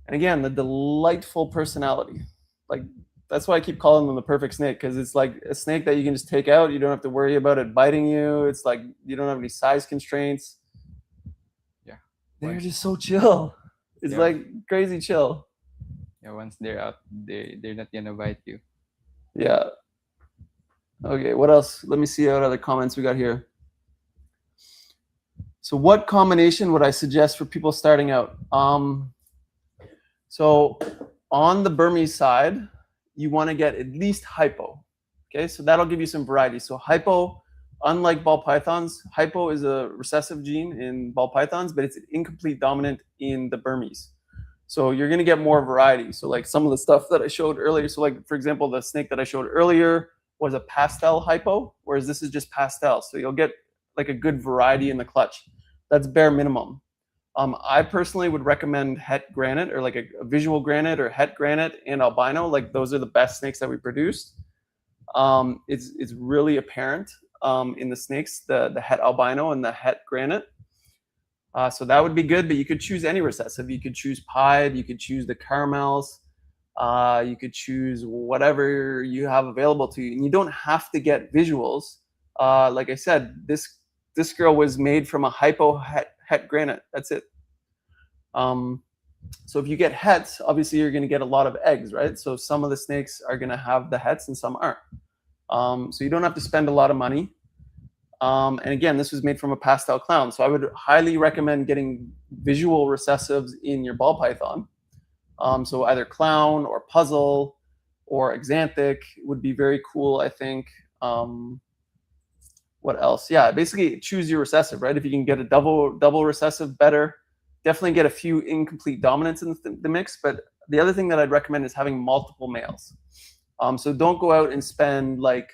And again, the delightful personality. Like, that's why I keep calling them the perfect snake, because it's like a snake that you can just take out. You don't have to worry about it biting you. It's like you don't have any size constraints. Yeah. They're just so chill. It's like crazy chill. Yeah, once they're out, they're not gonna bite you. Yeah. Okay, what else? Let me see what other comments we got here. So what combination would I suggest for people starting out? So on the Burmese side, you want to get at least hypo. Okay, so that'll give you some variety. So hypo, unlike ball pythons, hypo is a recessive gene in ball pythons, but it's an incomplete dominant in the Burmese. So you're going to get more variety. So like some of the stuff that I showed earlier. So like, for example, the snake that I showed earlier was a pastel hypo, whereas this is just pastel. So you'll get like a good variety in the clutch. That's bare minimum. I personally would recommend het granite, or like a visual granite or het granite and albino. Like, those are the best snakes that we produced. It's really apparent in the snakes, the het albino and the het granite. So that would be good, but you could choose any recessive. You could choose pied, you could choose the caramels, you could choose whatever you have available to you. And you don't have to get visuals. Like I said, this girl was made from a hypo het granite. That's it. So if you get hets, obviously you're going to get a lot of eggs, right? So some of the snakes are going to have the hets and some aren't. So you don't have to spend a lot of money. And again, this was made from a pastel clown. So I would highly recommend getting visual recessives in your ball python. So either clown or puzzle or exanthic would be very cool, I think. What else? Yeah, basically choose your recessive, right? If you can get a double recessive, better. definitely get a few incomplete dominants in the mix. But the other thing that I'd recommend is having multiple males. So don't go out and spend like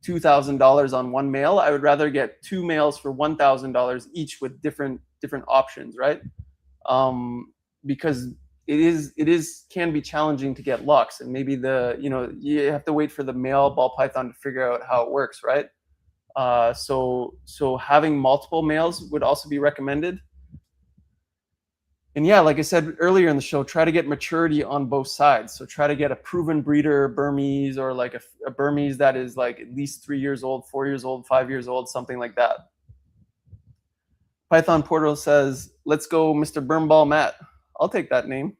$2,000 on one male. I would rather get two males for $1,000 each with different options, right? Because it can be challenging to get lux, and maybe you have to wait for the male ball python to figure out how it works, right? So having multiple males would also be recommended. And yeah, like I said earlier in the show, try to get maturity on both sides. So try to get a proven breeder Burmese, or like a Burmese that is like at least 3 years old, 4 years old, 5 years old, something like that. Python Portal says, let's go Mr. Bermball Matt. I'll take that name.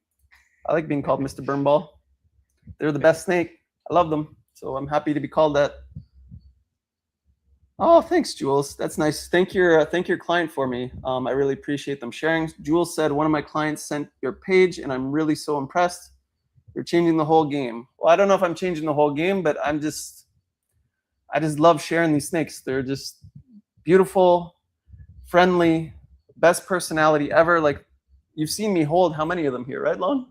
I like being called Mr. Bermball. They're the best snake. I love them. So I'm happy to be called that. Oh, thanks, Jules. That's nice. Thank your client for me. I really appreciate them sharing. Jules said, one of my clients sent your page, and I'm really so impressed. You're changing the whole game. Well, I don't know if I'm changing the whole game, but I just love sharing these snakes. They're just beautiful, friendly, best personality ever. Like, you've seen me hold how many of them here, right, Lon?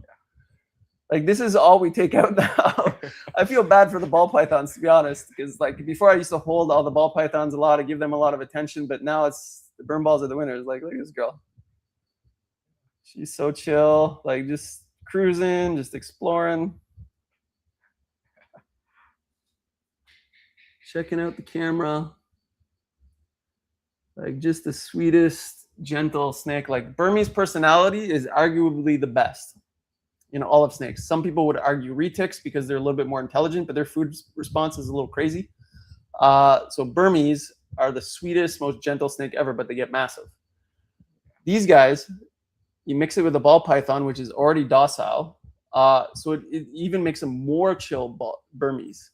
Like, this is all we take out now. I feel bad for the ball pythons, to be honest, because like before I used to hold all the ball pythons a lot, I give them a lot of attention, but now it's the Bernballs are the winners. Like, look at this girl. She's so chill, like just cruising, just exploring. Checking out the camera. Like, just the sweetest, gentle snake. Like, Burmese personality is arguably the best in all of snakes. Some people would argue retics because they're a little bit more intelligent, but their food response is a little crazy. So Burmese are the sweetest, most gentle snake ever, but they get massive. These guys, you mix it with a ball python, which is already docile. So it even makes them more chill Burmese.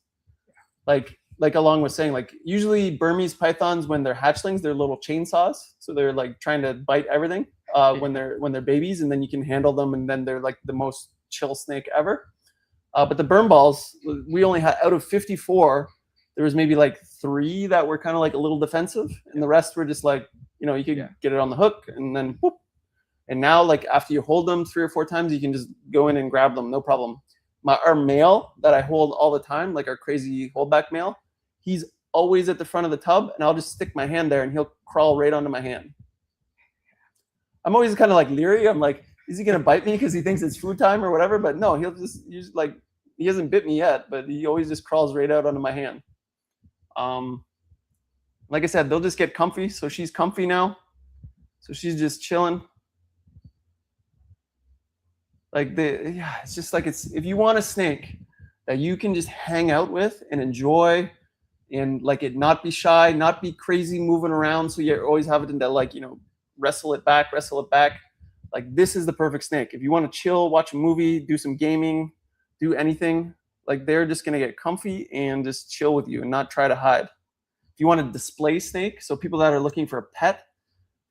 Like Along was saying, like usually Burmese pythons, when they're hatchlings, they're little chainsaws. So they're like trying to bite everything when they're babies, and then you can handle them, and then they're like the most chill snake ever. But the Bernballs, we only had, out of 54, there was maybe like 3 that were kind of like a little defensive, and the rest were just like, you could get it on the hook, and then whoop. And now, like after you hold them 3 or 4 times, you can just go in and grab them, no problem. Our male that I hold all the time, like our crazy holdback male, he's always at the front of the tub, and I'll just stick my hand there and he'll crawl right onto my hand. I'm always kind of like leery. I'm like, is he going to bite me because he thinks it's food time or whatever? But no, he's like, he hasn't bit me yet, but he always just crawls right out onto my hand. Like I said, they'll just get comfy. So she's comfy now. So she's just chilling. Like it's just like, if you want a snake that you can just hang out with and enjoy, and like it not be shy, not be crazy moving around, so you always have it to like, wrestle it back. Like, this is the perfect snake. If you want to chill, watch a movie, do some gaming, do anything, like they're just going to get comfy and just chill with you and not try to hide. If you want a display snake, so people that are looking for a pet,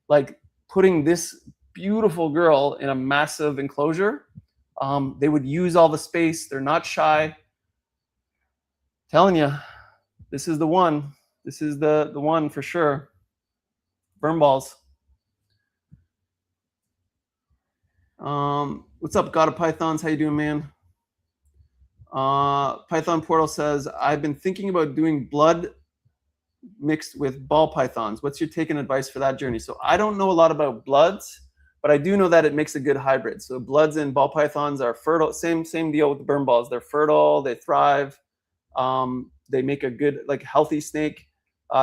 like putting this beautiful girl in a massive enclosure, they would use all the space. They're not shy. Telling you, this is the one. This is the one for sure. Bernballs. What's up, God of Pythons? How you doing, man? Python Portal says, I've been thinking about doing blood mixed with ball pythons. What's your take and advice for that journey? So I don't know a lot about bloods, but I do know that it makes a good hybrid. So bloods and ball pythons are fertile. Same deal with the Bernballs. They're fertile. They thrive. They make a good, like, healthy snake.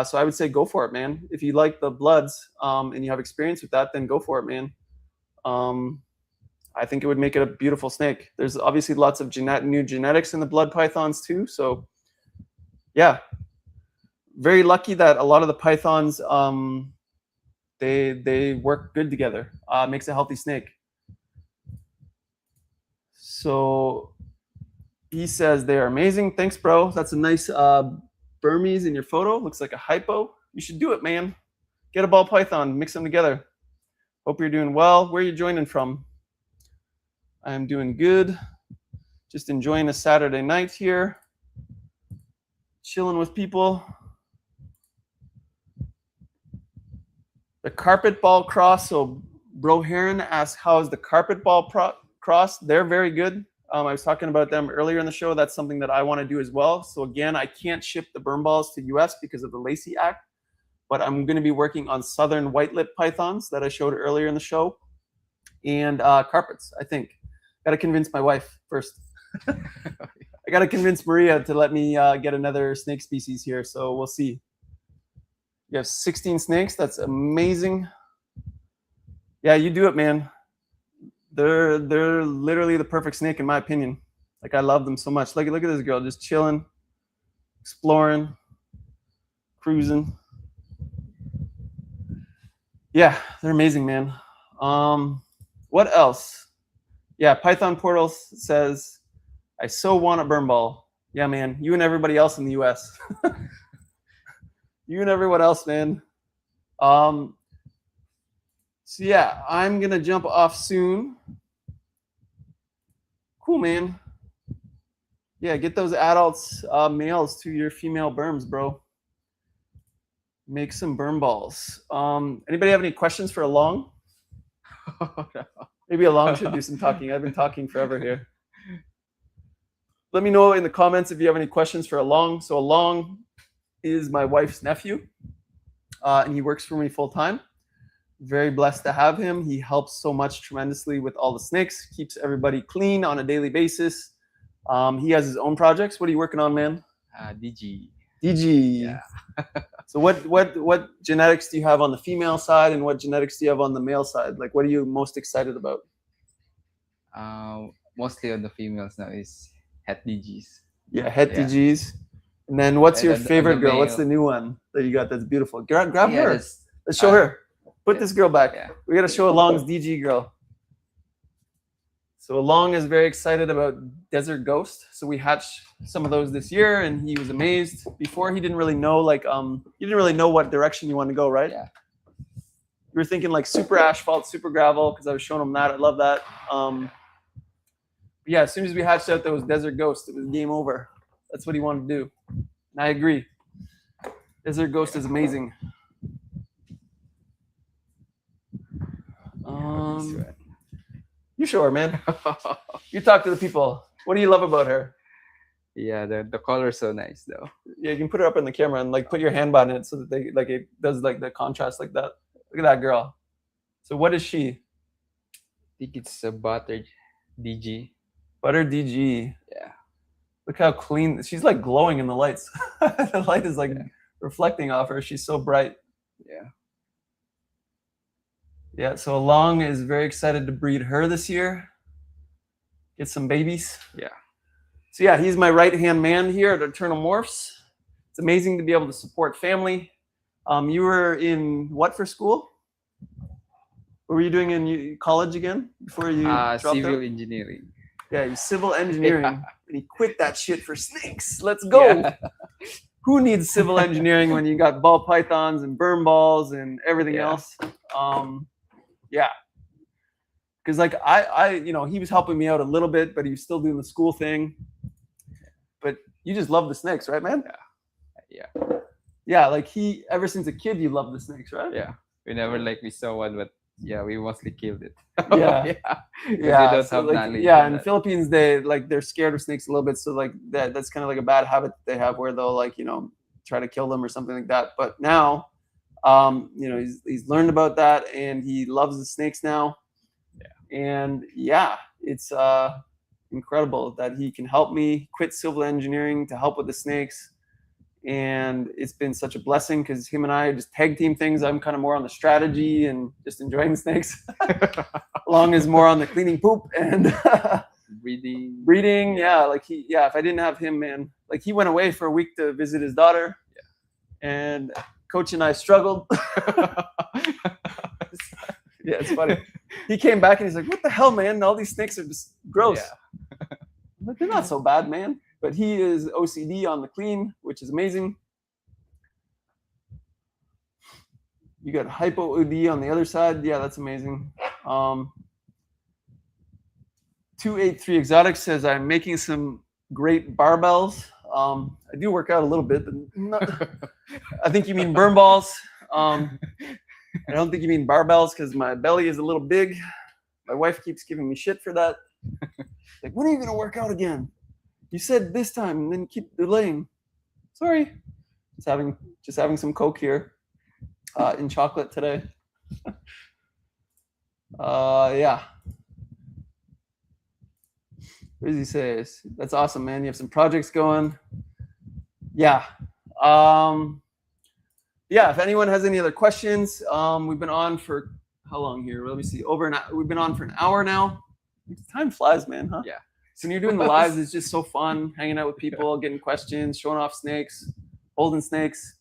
So I would say go for it, man. If you like the bloods and you have experience with that, then go for it, man. I think it would make it a beautiful snake. There's obviously lots of new genetics in the blood pythons too. So yeah, very lucky that a lot of the pythons, they work good together. Makes a healthy snake. So he says they are amazing. Thanks, bro. That's a nice Burmese in your photo. Looks like a hypo. You should do it, man. Get a ball python, mix them together. Hope you're doing well. Where are you joining from? I'm doing good. Just enjoying a Saturday night here. Chilling with people. The carpet ball cross. So Bro Heron asks, how is the carpet ball cross? They're very good. I was talking about them earlier in the show. That's something that I want to do as well. So again, I can't ship the berm balls to US because of the Lacey Act, but I'm going to be working on southern white-lip pythons that I showed earlier in the show, and carpets, I think. Got to convince my wife first. I got to convince Maria to let me get another snake species here, so we'll see. You have 16 snakes. That's amazing. Yeah, you do it, man. They're literally the perfect snake in my opinion. Like, I love them so much. Look at this girl just chilling, exploring, cruising. Yeah, they're amazing, man. What else? Yeah, Python Portals says, I so want a berm ball. Yeah, man, you and everybody else in the US. You and everyone else, man. So yeah, I'm gonna jump off soon. Cool, man. Yeah, get those adults, males to your female berms, bro. Make some berm balls. Anybody have any questions for Along? Maybe Along should do some talking. I've been talking forever here. Let me know in the comments if you have any questions for Along. So Along is my wife's nephew, and he works for me full time. Very blessed to have him. He helps so much tremendously with all the snakes, keeps everybody clean on a daily basis. He has his own projects. What are you working on, man? DG. DG. Yeah. So what genetics do you have on the female side, and what genetics do you have on the male side? Like, what are you most excited about? Mostly on the females now is het DGs. Yeah, het DGs. And then what's your favorite girl? male. What's the new one that you got that's beautiful? Grab her. Let's show her. Put this girl back. Yeah. We got to show Along's DG girl. So Along is very excited about Desert Ghost. So we hatched some of those this year, and he was amazed. Before, he didn't really know, like, you didn't really know what direction you want to go, right? Yeah. You were thinking like super asphalt, super gravel, because I was showing him that. I love that. Yeah, as soon as we hatched out those Desert Ghosts, it was game over. That's what he wanted to do. And I agree. Desert Ghost is amazing. You show her, man. You talk to the people. What do you love about her? Yeah, the color's so nice though. Yeah, you can put her up in the camera and like put your hand on it so that they like it does like the contrast like that. Look at that girl. So what is she? I think it's a buttered DG. Butter DG. Yeah. Look how clean. She's like glowing in the lights. The light is like reflecting off her. She's so bright. Yeah. Yeah, so Along is very excited to breed her this year. Get some babies. Yeah. So yeah, he's my right-hand man here at Eternal Morphs. It's amazing to be able to support family. You were in what for school? What were you doing in college again before you dropped civil out? Engineering. Yeah, he's civil engineering. Yeah. And he quit that shit for snakes. Let's go. Yeah. Who needs civil engineering when you got ball pythons and berm balls and everything else? Yeah. Because like I, you know, he was helping me out a little bit, but he was still doing the school thing. But you just love the snakes, right, man? Yeah. Yeah, like ever since a kid, you love the snakes, right? Yeah. Whenever like we saw one, but yeah, we mostly killed it. Yeah. Yeah. They don't have knowledge. Yeah, in the Philippines, they're scared of snakes a little bit. So like that's kind of like a bad habit that they have where they'll like, you know, try to kill them or something like that. But now, you know, he's learned about that and he loves the snakes now. Yeah. And yeah, it's incredible that he can help me quit civil engineering to help with the snakes. And it's been such a blessing because him and I just tag team things. I'm kind of more on the strategy and just enjoying the snakes. Along is more on the cleaning poop and breeding. Yeah, like if I didn't have him, man, like he went away for a week to visit his daughter. Yeah. And Coach and I struggled. Yeah, it's funny. He came back and he's like, "What the hell, man? All these snakes are just gross." Yeah. Like, they're not so bad, man. But he is OCD on the clean, which is amazing. You got hypo OD on the other side. Yeah, that's amazing. 283 Exotic says, I'm making some great barbells. I do work out a little bit, but not, I think you mean berm balls. I don't think you mean barbells because my belly is a little big. My wife keeps giving me shit for that. Like, when are you gonna work out again? You said this time and then keep delaying. Sorry. Just having some Coke here in chocolate today. Yeah. What does he say? That's awesome, man. You have some projects going. Yeah. Yeah, if anyone has any other questions, we've been on for how long here? Let me see. We've been on for an hour now. Time flies, man, huh? Yeah. So when you're doing the lives, it's just so fun hanging out with people, getting questions, showing off snakes, holding snakes,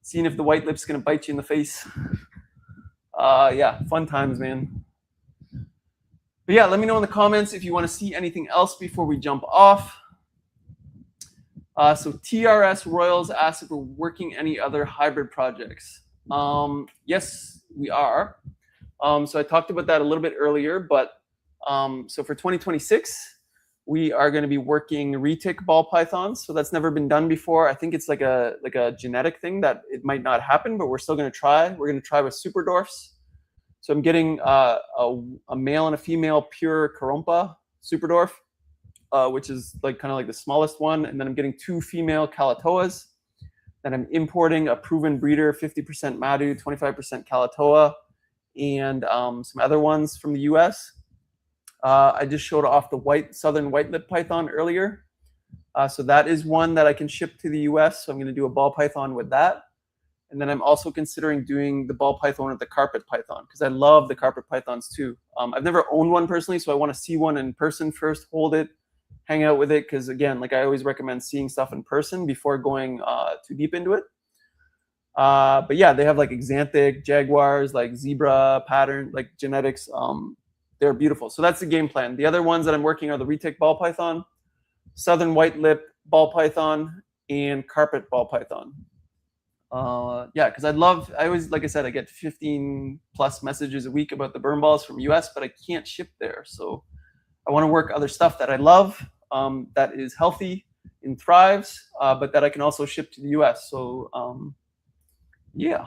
seeing if the white lip's gonna bite you in the face. Yeah, fun times, man. But yeah, let me know in the comments if you want to see anything else before we jump off. So TRS Royals asked if we're working any other hybrid projects. Yes, we are. So I talked about that a little bit earlier, but so for 2026, we are going to be working retic ball pythons. So that's never been done before. I think it's like a genetic thing that it might not happen, but we're still going to try. We're going to try with super dwarfs. So I'm getting a male and a female pure Carompa super dwarf, which is like kind of like the smallest one, and then I'm getting 2 female Kalatoas. Then I'm importing a proven breeder, 50% Madu, 25% Kalatoa, and some other ones from the U.S. I just showed off the southern white lip python earlier. So that is one that I can ship to the US. So I'm going to do a ball python with that. And then I'm also considering doing the ball python with the carpet python because I love the carpet pythons too. I've never owned one personally, so I want to see one in person first, hold it, hang out with it. Because again, like I always recommend seeing stuff in person before going too deep into it. But yeah, they have like exanthic, jaguars, like zebra pattern, like genetics. They're beautiful. So that's the game plan. The other ones that I'm working are the retic ball python, southern white lip ball python, and carpet ball python. Yeah, because I always, like I said, I get 15 plus messages a week about the burn balls from US, but I can't ship there. So I want to work other stuff that I love, that is healthy and thrives, but that I can also ship to the US. So yeah.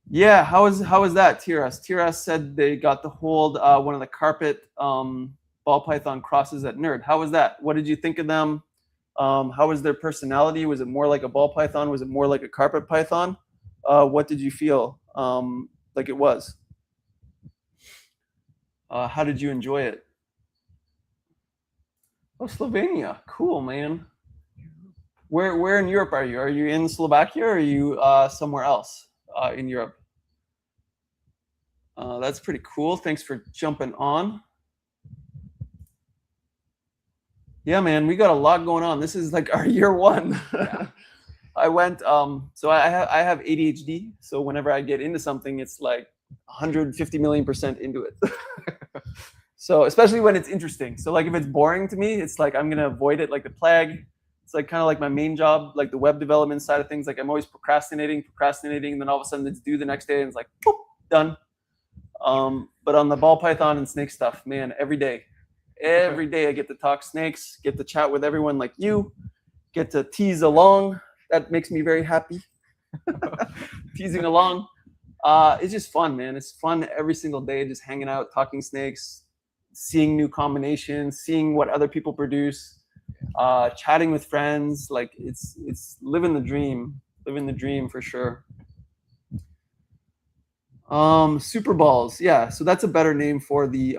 Yeah, how is that, TRS? TRS said they got to hold one of the carpet ball python crosses at Nerd. How was that? What did you think of them? How was their personality? Was it more like a ball python? Was it more like a carpet python? What did you feel like it was? How did you enjoy it? Oh, Slovenia. Cool, man. Where in Europe are you? Are you in Slovakia or are you somewhere else in Europe? That's pretty cool. Thanks for jumping on. Yeah, man, we got a lot going on. This is like our year one. Yeah. I went, so I have ADHD. So whenever I get into something, it's like 150 million% into it. So especially when it's interesting. So like if it's boring to me, it's like I'm going to avoid it like the plague. It's like kind of like my main job, like the web development side of things. Like I'm always procrastinating. And then all of a sudden it's due the next day and it's like, boop, done. But on the ball python and snake stuff, man, every day I get to talk snakes, get to chat with everyone like you, get to tease along. That makes me very happy. Teasing along. It's just fun, man. It's fun every single day, just hanging out, talking snakes, seeing new combinations, seeing what other people produce, chatting with friends. Like it's living the dream for sure. Super balls, yeah. So that's a better name for the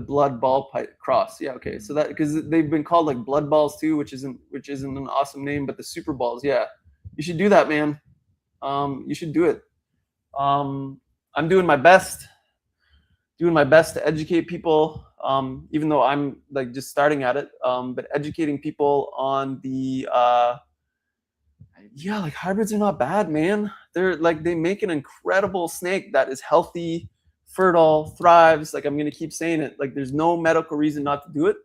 blood ball cross. Yeah, okay. So that because they've been called like blood balls too, which isn't an awesome name, but the super balls, yeah. You should do that, man. You should do it. I'm doing my best to educate people, even though I'm like just starting at it. But educating people on the yeah, like hybrids are not bad, man. They're like they make an incredible snake that is healthy, fertile, thrives. Like I'm gonna keep saying it. Like there's no medical reason not to do it.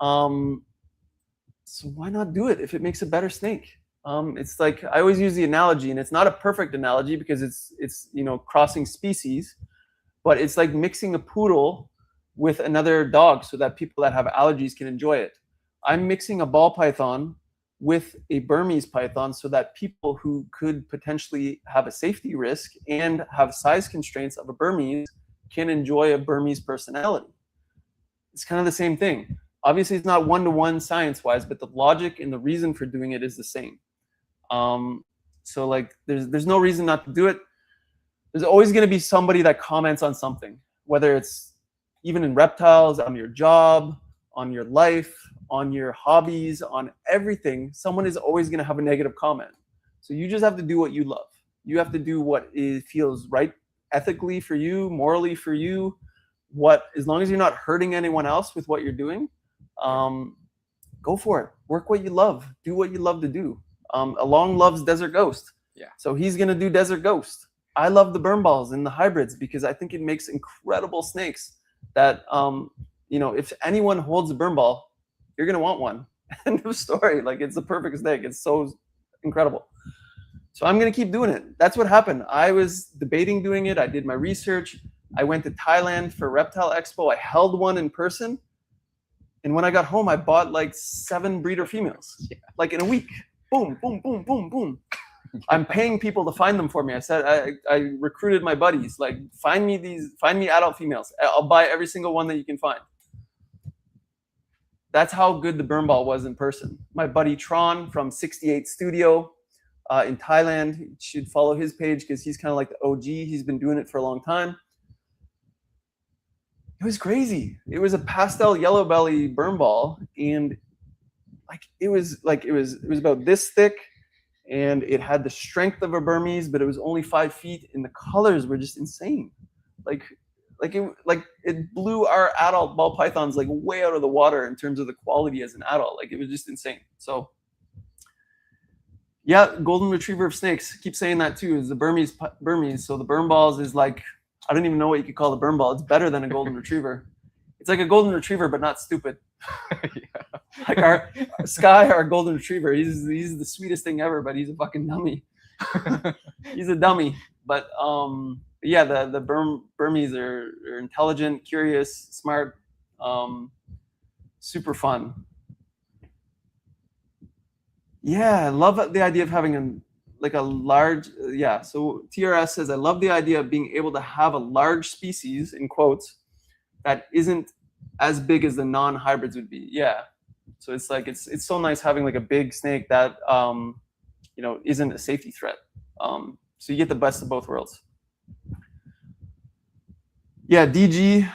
So why not do it if it makes a better snake? It's like I always use the analogy, and it's not a perfect analogy because it's crossing species, but it's like mixing a poodle with another dog so that people that have allergies can enjoy it. I'm mixing a ball python with a Burmese python so that people who could potentially have a safety risk and have size constraints of a Burmese can enjoy a Burmese personality. It's kind of the same thing. Obviously, it's not one-to-one science-wise, but the logic and the reason for doing it is the same. So like, there's no reason not to do it. There's always going to be somebody that comments on something, whether it's even in reptiles, on your job, on your life, on your hobbies, on everything. Someone is always going to have a negative comment. So you just have to do what you love. You have to do what feels right ethically for you, morally for you. As long as you're not hurting anyone else with what you're doing, go for it. Work what you love. Do what you love to do. Along loves Desert Ghost. Yeah. So he's going to do Desert Ghost. I love the burn balls and the hybrids because I think it makes incredible snakes that, if anyone holds a burn ball, you're going to want one. End of story. Like, it's the perfect snake. It's so incredible. So I'm going to keep doing it. That's what happened. I was debating doing it. I did my research. I went to Thailand for Reptile Expo. I held one in person. And when I got home, I bought like 7 breeder females, like in a week. Boom, boom, boom, boom, boom. I'm paying people to find them for me. I said, I recruited my buddies, like, find me adult females. I'll buy every single one that you can find. That's how good the burn ball was in person. My buddy Tron from 68 Studio in Thailand, you should follow his page because he's kind of like the OG. He's been doing it for a long time. It was crazy. It was a pastel yellow belly burn ball, and it was about this thick, and it had the strength of a Burmese, but it was only 5 feet, and the colors were just insane. It blew our adult ball pythons like way out of the water in terms of the quality as an adult. Like, it was just insane. So yeah, golden retriever of snakes. Keep saying that too. Is the Burmese. So the burn balls is like, I don't even know what you could call the burn ball. It's better than a golden retriever. It's like a golden retriever, but not stupid. Yeah. Like our Sky, our golden retriever, he's the sweetest thing ever, but he's a fucking dummy. He's a dummy. But yeah, the Burmese are intelligent, curious, smart, super fun. Yeah, I love the idea of having a large, so TRS says, I love the idea of being able to have a large species, in quotes, that isn't as big as the non-hybrids would be. Yeah. So it's like, it's so nice having like a big snake that, isn't a safety threat. So you get the best of both worlds. Yeah, DG.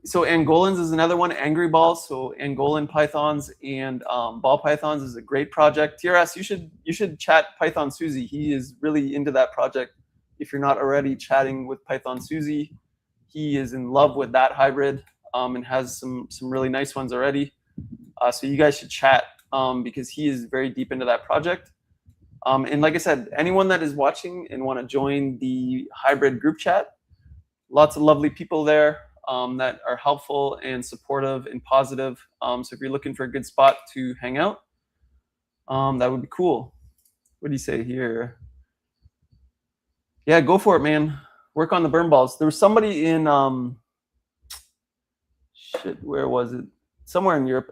So Angolans is another one, Angry Balls. So Angolan pythons and ball pythons is a great project. TRS, you should chat Python Susie. He is really into that project. If you're not already chatting with Python Susie, he is in love with that hybrid and has some really nice ones already. So you guys should chat because he is very deep into that project. And like I said, anyone that is watching and want to join the hybrid group chat, lots of lovely people there that are helpful and supportive and positive. So if you're looking for a good spot to hang out, that would be cool. What do you say here? Yeah, go for it, man. Work on the burn balls. There was somebody in where was it? Somewhere in Europe.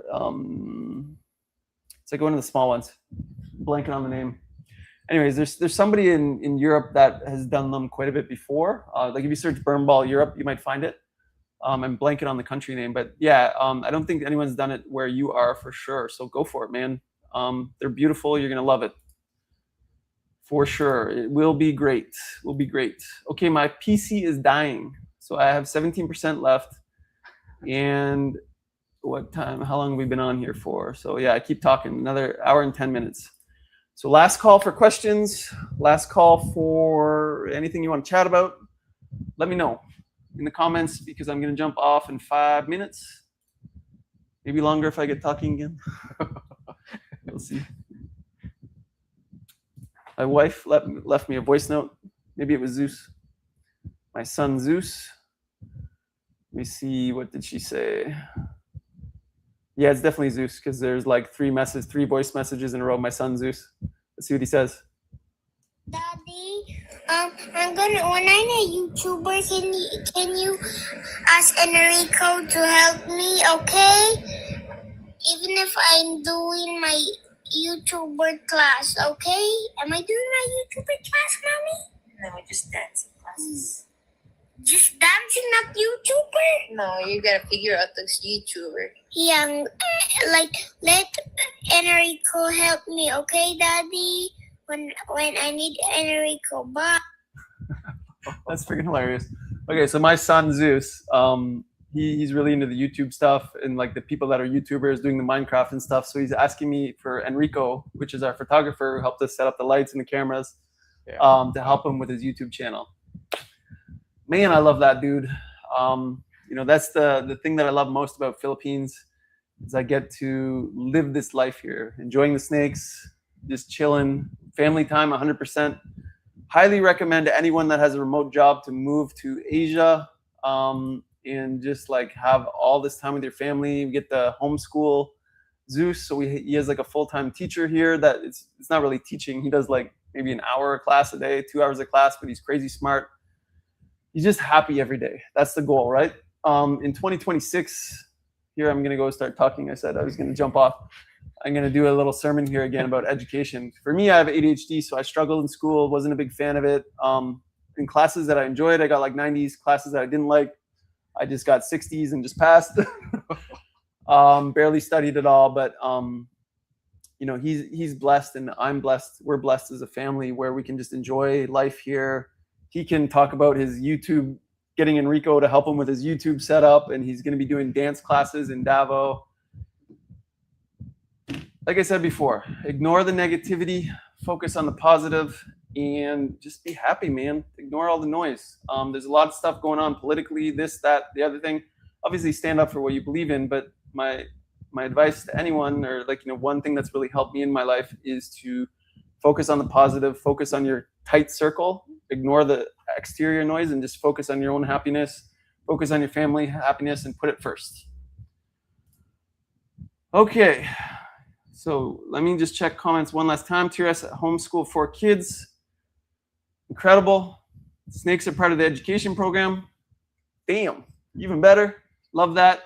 It's like one of the small ones. Blanking on the name. Anyways, there's somebody in Europe that has done them quite a bit before. Like if you search burn ball Europe, you might find it. I'm blanking on the country name, but yeah, I don't think anyone's done it where you are for sure. So go for it, man. They're beautiful. You're gonna love it. For sure. It will be great. Will be great. Okay, my PC is dying. So I have 17% left. And what time? How long have we been on here for? So yeah, I keep talking. Another hour and 10 minutes. So last call for questions. Last call for anything you want to chat about. Let me know in the comments because I'm going to jump off in 5 minutes. Maybe longer if I get talking again. We'll see. My wife left me a voice note. Maybe it was Zeus. My son Zeus. Let me see. What did she say? Yeah, it's definitely Zeus because there's like 3 voice messages in a row. My son Zeus. Let's see what he says. Daddy, I'm gonna. When I'm a YouTuber, can you ask Enrico to help me? Okay, even if I'm doing my YouTuber class, okay? Am I doing my YouTuber class, Mommy? No, just dancing classes. Just dancing, not YouTuber? No, you gotta figure out those YouTuber. Yeah, like let Enrico help me, okay, Daddy? When I need Enrico, bye. That's freaking hilarious. Okay, so my son Zeus, he's really into the YouTube stuff and like the people that are YouTubers doing the Minecraft and stuff. So he's asking me for Enrico, which is our photographer who helped us set up the lights and the cameras, to help him with his YouTube channel. Man, I love that dude. You know, that's the thing that I love most about Philippines is I get to live this life here, enjoying the snakes, just chilling, family time 100%. Highly recommend to anyone that has a remote job to move to Asia, and just like have all this time with your family. We get the homeschool Zeus, so he has like a full-time teacher here that it's not really teaching. He does like maybe an hour of class a day, 2 hours of class, but he's crazy smart. He's just happy every day. That's the goal, right? In 2026, here I'm gonna go start talking. I said I was gonna jump off. I'm gonna do a little sermon here again about education. For me, I have ADHD, so I struggled in school, wasn't a big fan of it. In classes that I enjoyed, I got like 90s. Classes that I didn't like, I just got 60s and just passed. Barely studied at all, but you know, he's blessed and I'm blessed. We're blessed as a family where we can just enjoy life here. He can talk about his YouTube, getting Enrico to help him with his YouTube setup, and he's going to be doing dance classes in Davao. Like I said before, ignore the negativity, focus on the positive, and just be happy, man. Ignore all the noise. There's a lot of stuff going on politically, this, that, the other thing. Obviously, stand up for what you believe in, but my advice to anyone, or like, you know, one thing that's really helped me in my life is to focus on the positive, focus on your tight circle, ignore the exterior noise, and just focus on your own happiness, focus on your family happiness, and put it first. Okay, so let me just check comments one last time. TRS homeschool for kids. Incredible. Snakes are part of the education program. Damn, even better. Love that.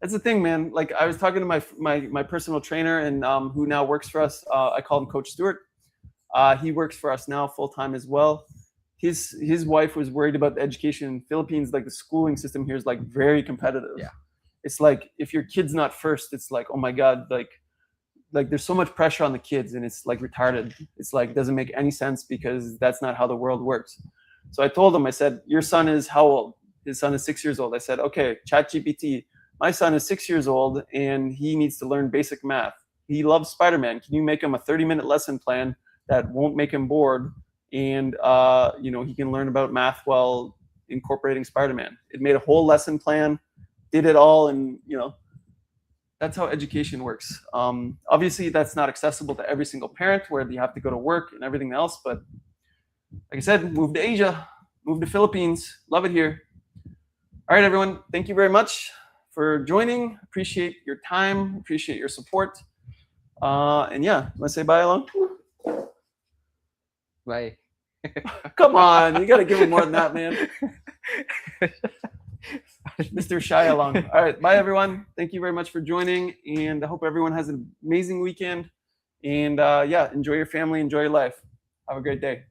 That's the thing, man. Like I was talking to my personal trainer and who now works for us. I call him Coach Stewart. He works for us now full time as well. His wife was worried about the education in Philippines. Like the schooling system here is like very competitive. Yeah. It's like if your kid's not first, it's like, oh my God, like there's so much pressure on the kids and it's like retarded. It's like doesn't make any sense because that's not how the world works. So I told him, I said, your son is how old? His son is 6 years old. I said, okay, ChatGPT. My son is 6 years old and he needs to learn basic math. He loves Spider-Man. Can you make him a 30-minute lesson plan that won't make him bored? And you know, he can learn about math while incorporating Spider-Man. It made a whole lesson plan, did it all, and you know, that's how education works. Obviously, that's not accessible to every single parent where you have to go to work and everything else. But like I said, move to Asia, move to Philippines, love it here. All right, everyone, thank you very much for joining. Appreciate your time, appreciate your support. And yeah, let's say bye, Alon. Bye. Come on, you got to give him more than that, man. Mr. Shy Along. All right, bye everyone. Thank you very much for joining, and I hope everyone has an amazing weekend. And yeah, enjoy your family, enjoy your life. Have a great day.